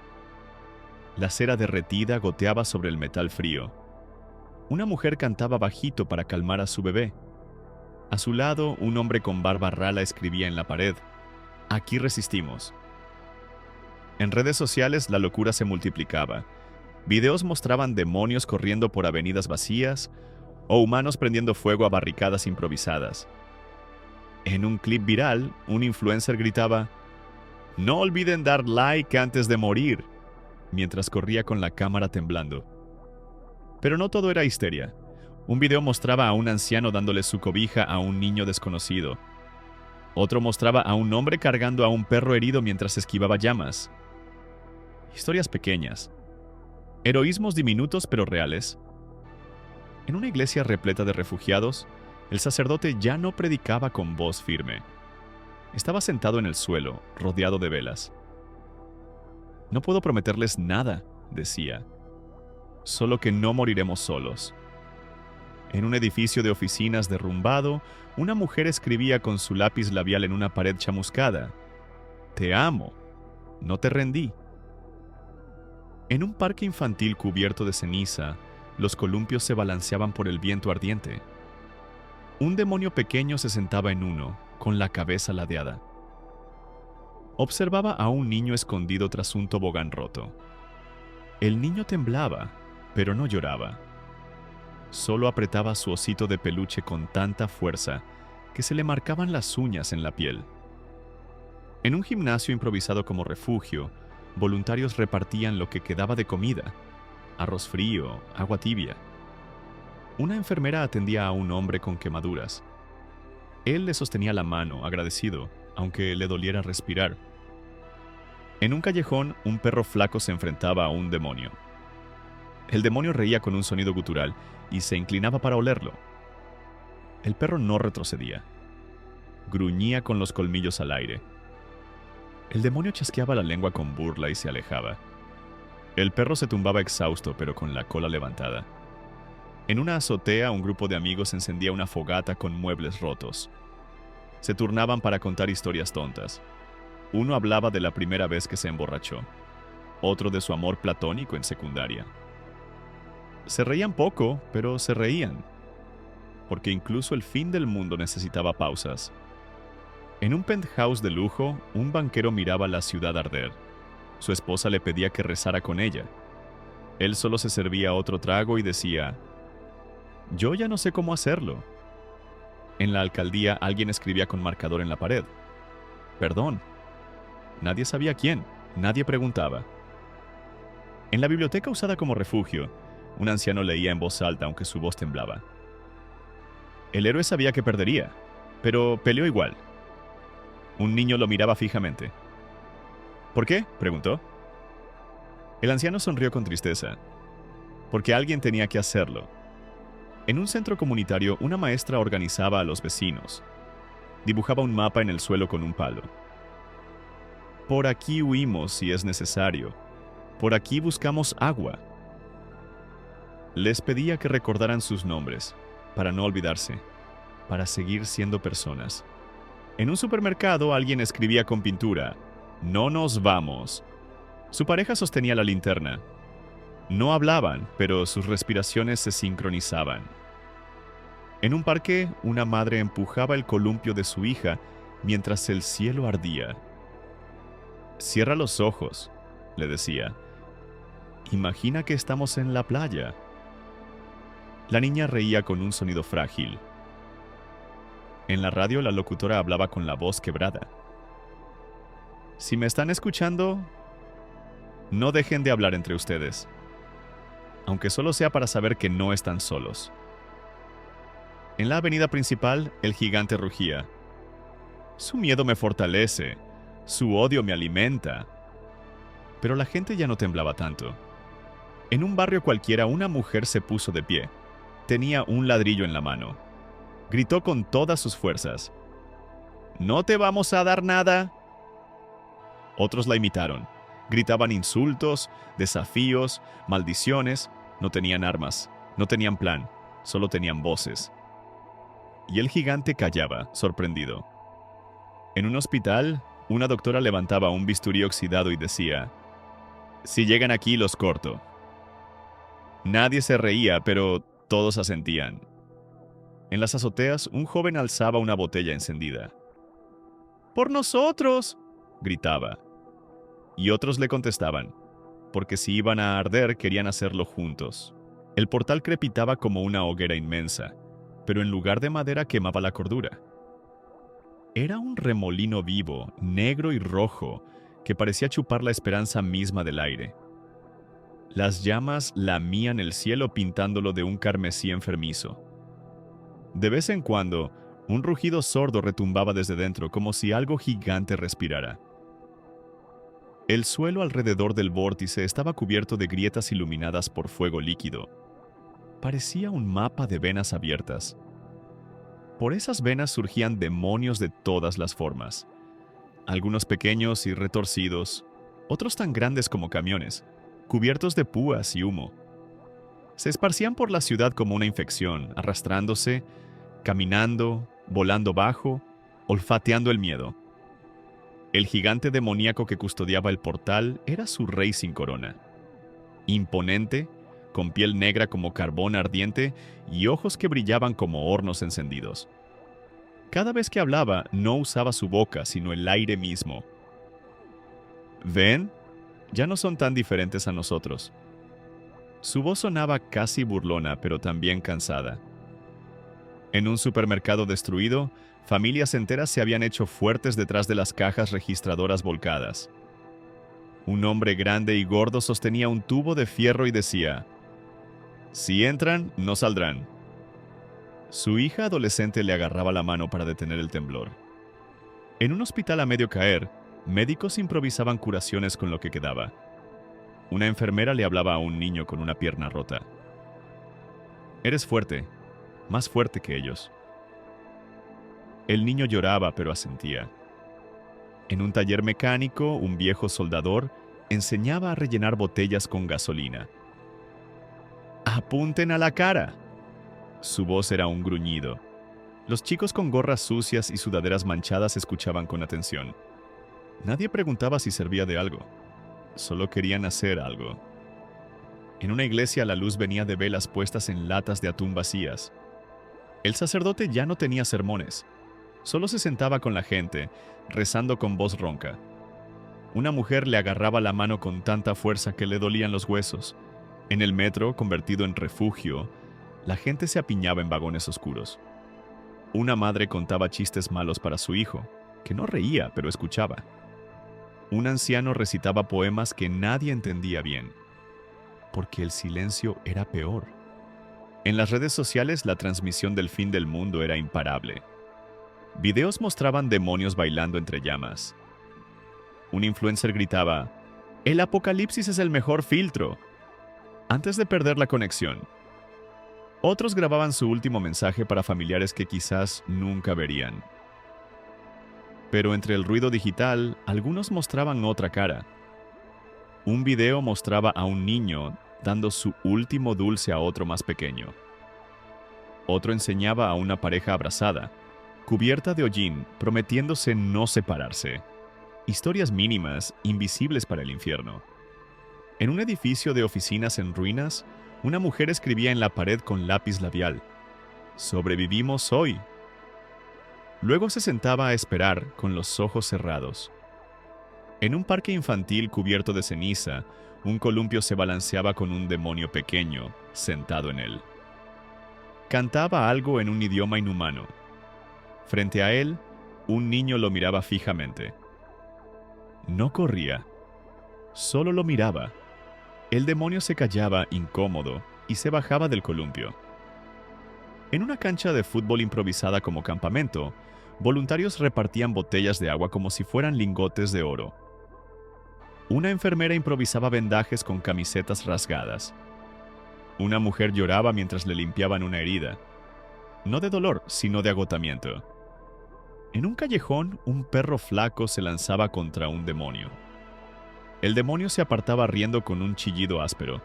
[SPEAKER 1] La cera derretida goteaba sobre el metal frío. Una mujer cantaba bajito para calmar a su bebé. A su lado, un hombre con barba rala escribía en la pared: "Aquí resistimos". En redes sociales la locura se multiplicaba. Videos mostraban demonios corriendo por avenidas vacías o humanos prendiendo fuego a barricadas improvisadas. En un clip viral, un influencer gritaba: "No olviden dar like antes de morir", mientras corría con la cámara temblando. Pero no todo era histeria. Un video mostraba a un anciano dándole su cobija a un niño desconocido. Otro mostraba a un hombre cargando a un perro herido mientras esquivaba llamas. Historias pequeñas. Heroísmos diminutos pero reales. En una iglesia repleta de refugiados, el sacerdote ya no predicaba con voz firme. Estaba sentado en el suelo, rodeado de velas. "No puedo prometerles nada", decía. "Solo que no moriremos solos". En un edificio de oficinas derrumbado, una mujer escribía con su lápiz labial en una pared chamuscada: "Te amo. No te rendí". En un parque infantil cubierto de ceniza, los columpios se balanceaban por el viento ardiente. Un demonio pequeño se sentaba en uno, con la cabeza ladeada. Observaba a un niño escondido tras un tobogán roto. El niño temblaba, pero no lloraba. Solo apretaba su osito de peluche con tanta fuerza que se le marcaban las uñas en la piel. En un gimnasio improvisado como refugio, voluntarios repartían lo que quedaba de comida: arroz frío, agua tibia. Una enfermera atendía a un hombre con quemaduras. Él le sostenía la mano, agradecido, aunque le doliera respirar. En un callejón, un perro flaco se enfrentaba a un demonio. El demonio reía con un sonido gutural y se inclinaba para olerlo. El perro no retrocedía. Gruñía con los colmillos al aire. El demonio chasqueaba la lengua con burla y se alejaba. El perro se tumbaba exhausto, pero con la cola levantada. En una azotea, un grupo de amigos encendía una fogata con muebles rotos. Se turnaban para contar historias tontas. Uno hablaba de la primera vez que se emborrachó, otro de su amor platónico en secundaria. Se reían poco, pero se reían, porque incluso el fin del mundo necesitaba pausas. En un penthouse de lujo, un banquero miraba la ciudad arder. Su esposa le pedía que rezara con ella. Él solo se servía otro trago y decía: "Yo ya no sé cómo hacerlo". En la alcaldía alguien escribía con marcador en la pared: "Perdón". Nadie sabía quién, nadie preguntaba. En la biblioteca usada como refugio, un anciano leía en voz alta aunque su voz temblaba. El héroe sabía que perdería, pero peleó igual. Un niño lo miraba fijamente. ¿Por qué?, preguntó. El anciano sonrió con tristeza. Porque alguien tenía que hacerlo. En un centro comunitario, una maestra organizaba a los vecinos. Dibujaba un mapa en el suelo con un palo. "Por aquí huimos si es necesario. Por aquí buscamos agua". Les pedía que recordaran sus nombres, para no olvidarse, para seguir siendo personas. En un supermercado alguien escribía con pintura: "No nos vamos". Su pareja sostenía la linterna. No hablaban, pero sus respiraciones se sincronizaban. En un parque, una madre empujaba el columpio de su hija mientras el cielo ardía. "Cierra los ojos", le decía. "Imagina que estamos en la playa". La niña reía con un sonido frágil. En la radio la locutora hablaba con la voz quebrada: "Si me están escuchando, no dejen de hablar entre ustedes, aunque solo sea para saber que no están solos". En la avenida principal, el gigante rugía: "Su miedo me fortalece, su odio me alimenta". Pero la gente ya no temblaba tanto. En un barrio cualquiera, una mujer se puso de pie. Tenía un ladrillo en la mano. Gritó con todas sus fuerzas. «¿No te vamos a dar nada?» Otros la imitaron. Gritaban insultos, desafíos, maldiciones. No tenían armas, no tenían plan, solo tenían voces. Y el gigante callaba, sorprendido. En un hospital, una doctora levantaba un bisturí oxidado y decía: «Si llegan aquí, los corto». Nadie se reía, pero todos asentían. En las azoteas, un joven alzaba una botella encendida. «¡Por nosotros!», gritaba. Y otros le contestaban, porque si iban a arder querían hacerlo juntos. El portal crepitaba como una hoguera inmensa, pero en lugar de madera quemaba la cordura. Era un remolino vivo, negro y rojo, que parecía chupar la esperanza misma del aire. Las llamas lamían el cielo pintándolo de un carmesí enfermizo. De vez en cuando, un rugido sordo retumbaba desde dentro como si algo gigante respirara. El suelo alrededor del vórtice estaba cubierto de grietas iluminadas por fuego líquido. Parecía un mapa de venas abiertas. Por esas venas surgían demonios de todas las formas. Algunos pequeños y retorcidos, otros tan grandes como camiones, cubiertos de púas y humo. Se esparcían por la ciudad como una infección, arrastrándose, caminando, volando bajo, olfateando el miedo. El gigante demoníaco que custodiaba el portal era su rey sin corona. Imponente, con piel negra como carbón ardiente y ojos que brillaban como hornos encendidos. Cada vez que hablaba, no usaba su boca, sino el aire mismo. ¿Ven? Ya no son tan diferentes a nosotros. Su voz sonaba casi burlona, pero también cansada. En un supermercado destruido, familias enteras se habían hecho fuertes detrás de las cajas registradoras volcadas. Un hombre grande y gordo sostenía un tubo de fierro y decía: «Si entran, no saldrán». Su hija adolescente le agarraba la mano para detener el temblor. En un hospital a medio caer, médicos improvisaban curaciones con lo que quedaba. Una enfermera le hablaba a un niño con una pierna rota. «Eres fuerte, más fuerte que ellos». El niño lloraba, pero asentía. En un taller mecánico, un viejo soldador enseñaba a rellenar botellas con gasolina. «¡Apunten a la cara!». Su voz era un gruñido. Los chicos con gorras sucias y sudaderas manchadas escuchaban con atención. Nadie preguntaba si servía de algo. Solo querían hacer algo. En una iglesia la luz venía de velas puestas en latas de atún vacías. El sacerdote ya no tenía sermones. Solo se sentaba con la gente, rezando con voz ronca. Una mujer le agarraba la mano con tanta fuerza que le dolían los huesos. En el metro, convertido en refugio, la gente se apiñaba en vagones oscuros. Una madre contaba chistes malos para su hijo, que no reía, pero escuchaba. Un anciano recitaba poemas que nadie entendía bien, porque el silencio era peor. En las redes sociales, la transmisión del fin del mundo era imparable. Videos mostraban demonios bailando entre llamas. Un influencer gritaba: «El apocalipsis es el mejor filtro», antes de perder la conexión. Otros grababan su último mensaje para familiares que quizás nunca verían. Pero entre el ruido digital, algunos mostraban otra cara. Un video mostraba a un niño dando su último dulce a otro más pequeño. Otro enseñaba a una pareja abrazada, cubierta de hollín, prometiéndose no separarse. Historias mínimas, invisibles para el infierno. En un edificio de oficinas en ruinas, una mujer escribía en la pared con lápiz labial: «Sobrevivimos hoy». Luego se sentaba a esperar con los ojos cerrados. En un parque infantil cubierto de ceniza, un columpio se balanceaba con un demonio pequeño sentado en él. Cantaba algo en un idioma inhumano. Frente a él, un niño lo miraba fijamente. No corría, solo lo miraba. El demonio se callaba incómodo y se bajaba del columpio. En una cancha de fútbol improvisada como campamento, voluntarios repartían botellas de agua como si fueran lingotes de oro. Una enfermera improvisaba vendajes con camisetas rasgadas. Una mujer lloraba mientras le limpiaban una herida. no de dolor, sino de agotamiento. En un callejón, un perro flaco se lanzaba contra un demonio. El demonio se apartaba riendo con un chillido áspero.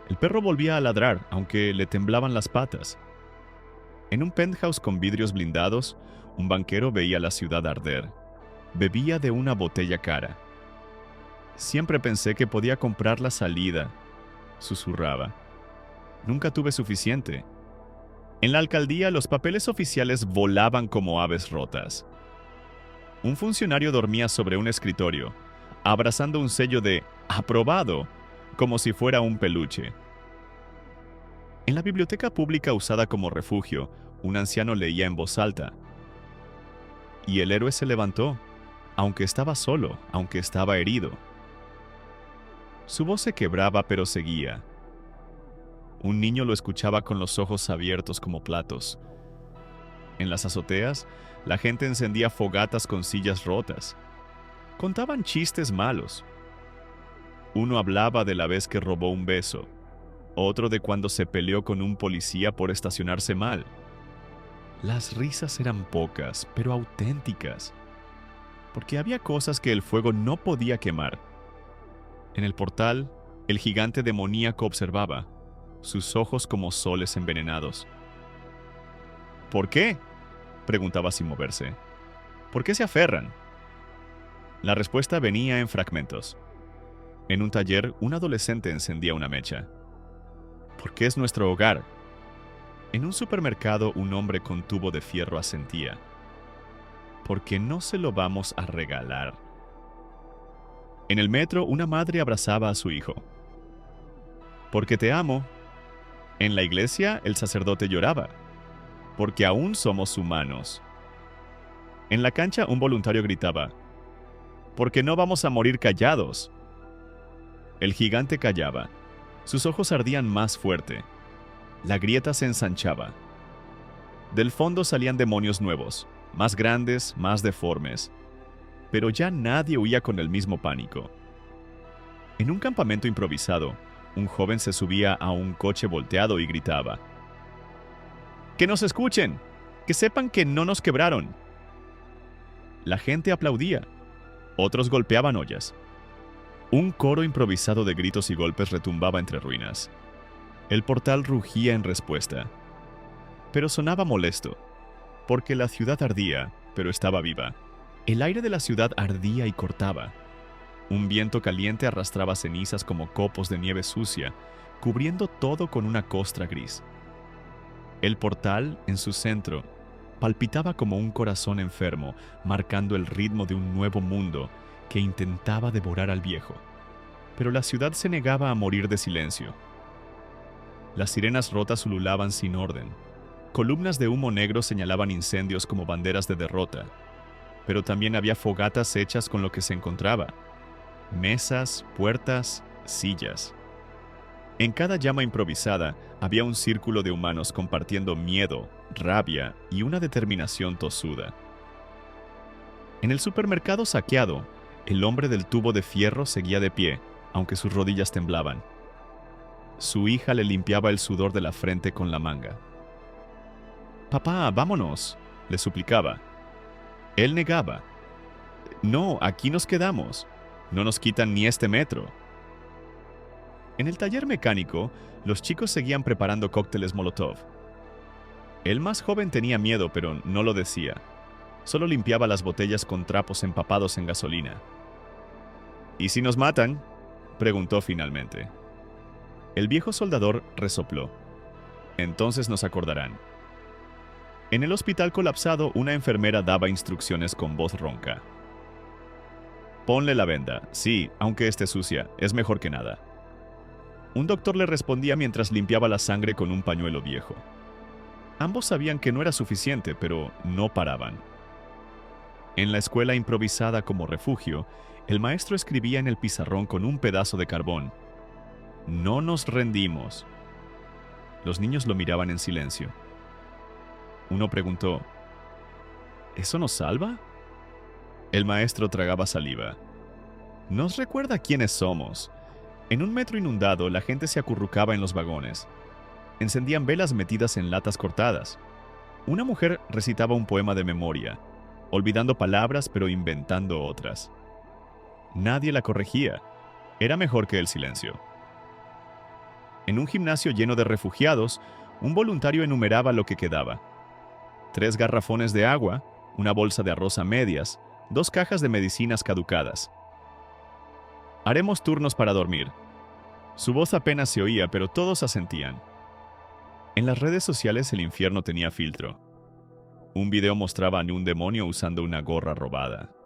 [SPEAKER 1] El perro volvía a ladrar, aunque le temblaban las patas. En un penthouse con vidrios blindados, un banquero veía la ciudad arder. Bebía de una botella cara. Siempre pensé que podía comprar la salida, susurraba. Nunca tuve suficiente. En la alcaldía los papeles oficiales volaban como aves rotas. Un funcionario dormía sobre un escritorio, abrazando un sello de «aprobado», como si fuera un peluche. En la biblioteca pública usada como refugio, un anciano leía en voz alta. Y el héroe se levantó, aunque estaba solo, aunque estaba herido. Su voz se quebraba, pero seguía. Un niño lo escuchaba con los ojos abiertos como platos. En las azoteas, la gente encendía fogatas con sillas rotas. Contaban chistes malos. Uno hablaba de la vez que robó un beso, otro de cuando se peleó con un policía por estacionarse mal. Las risas eran pocas, pero auténticas, porque había cosas que el fuego no podía quemar. En el portal, el gigante demoníaco observaba, sus ojos como soles envenenados. ¿Por qué?, preguntaba sin moverse. ¿Por qué se aferran? La respuesta venía en fragmentos. En un taller, un adolescente encendía una mecha. Porque es nuestro hogar. En un supermercado, un hombre con tubo de fierro asentía. Porque no se lo vamos a regalar. En el metro, una madre abrazaba a su hijo. Porque te amo. En la iglesia, el sacerdote lloraba. Porque aún somos humanos. En la cancha, un voluntario gritaba. Porque no vamos a morir callados. El gigante callaba. Sus ojos ardían más fuerte. La grieta se ensanchaba. Del fondo salían demonios nuevos, más grandes, más deformes. Pero ya nadie huía con el mismo pánico. En un campamento improvisado, un joven se subía a un coche volteado y gritaba. ¡Que nos escuchen! ¡Que sepan que no nos quebraron! La gente aplaudía. Otros golpeaban ollas. Un coro improvisado de gritos y golpes retumbaba entre ruinas. El portal rugía en respuesta. Pero sonaba molesto, porque la ciudad ardía, pero estaba viva. El aire de la ciudad ardía y cortaba. Un viento caliente arrastraba cenizas como copos de nieve sucia, cubriendo todo con una costra gris. El portal, en su centro, palpitaba como un corazón enfermo, marcando el ritmo de un nuevo mundo que intentaba devorar al viejo. Pero la ciudad se negaba a morir de silencio. Las sirenas rotas ululaban sin orden. Columnas de humo negro señalaban incendios como banderas de derrota. Pero también había fogatas hechas con lo que se encontraba. Mesas, puertas, sillas. En cada llama improvisada había un círculo de humanos compartiendo miedo, rabia y una determinación tosuda. En el supermercado saqueado, el hombre del tubo de fierro seguía de pie, aunque sus rodillas temblaban. Su hija le limpiaba el sudor de la frente con la manga. «Papá, vámonos», le suplicaba. Él negaba. «No, aquí nos quedamos. No nos quitan ni este metro». En el taller mecánico, los chicos seguían preparando cócteles Molotov. El más joven tenía miedo, pero no lo decía. Solo limpiaba las botellas con trapos empapados en gasolina. «¿Y si nos matan?», preguntó finalmente. El viejo soldador resopló. «Entonces nos acordarán». En el hospital colapsado, una enfermera daba instrucciones con voz ronca. «Ponle la venda. Sí, aunque esté sucia, es mejor que nada». Un doctor le respondía mientras limpiaba la sangre con un pañuelo viejo. Ambos sabían que no era suficiente, pero no paraban. En la escuela improvisada como refugio, el maestro escribía en el pizarrón con un pedazo de carbón: «No nos rendimos». Los niños lo miraban en silencio. Uno preguntó: ¿eso nos salva? El maestro tragaba saliva. Nos recuerda quiénes somos. En un metro inundado, la gente se acurrucaba en los vagones. Encendían velas metidas en latas cortadas. Una mujer recitaba un poema de memoria, olvidando palabras pero inventando otras. Nadie la corregía. Era mejor que el silencio. En un gimnasio lleno de refugiados, un voluntario enumeraba lo que quedaba: 3 garrafones de agua, una bolsa de arroz a medias, 2 cajas de medicinas caducadas. Haremos turnos para dormir. Su voz apenas se oía, pero todos asentían. En las redes sociales el infierno tenía filtro. Un video mostraba a un demonio usando una gorra robada.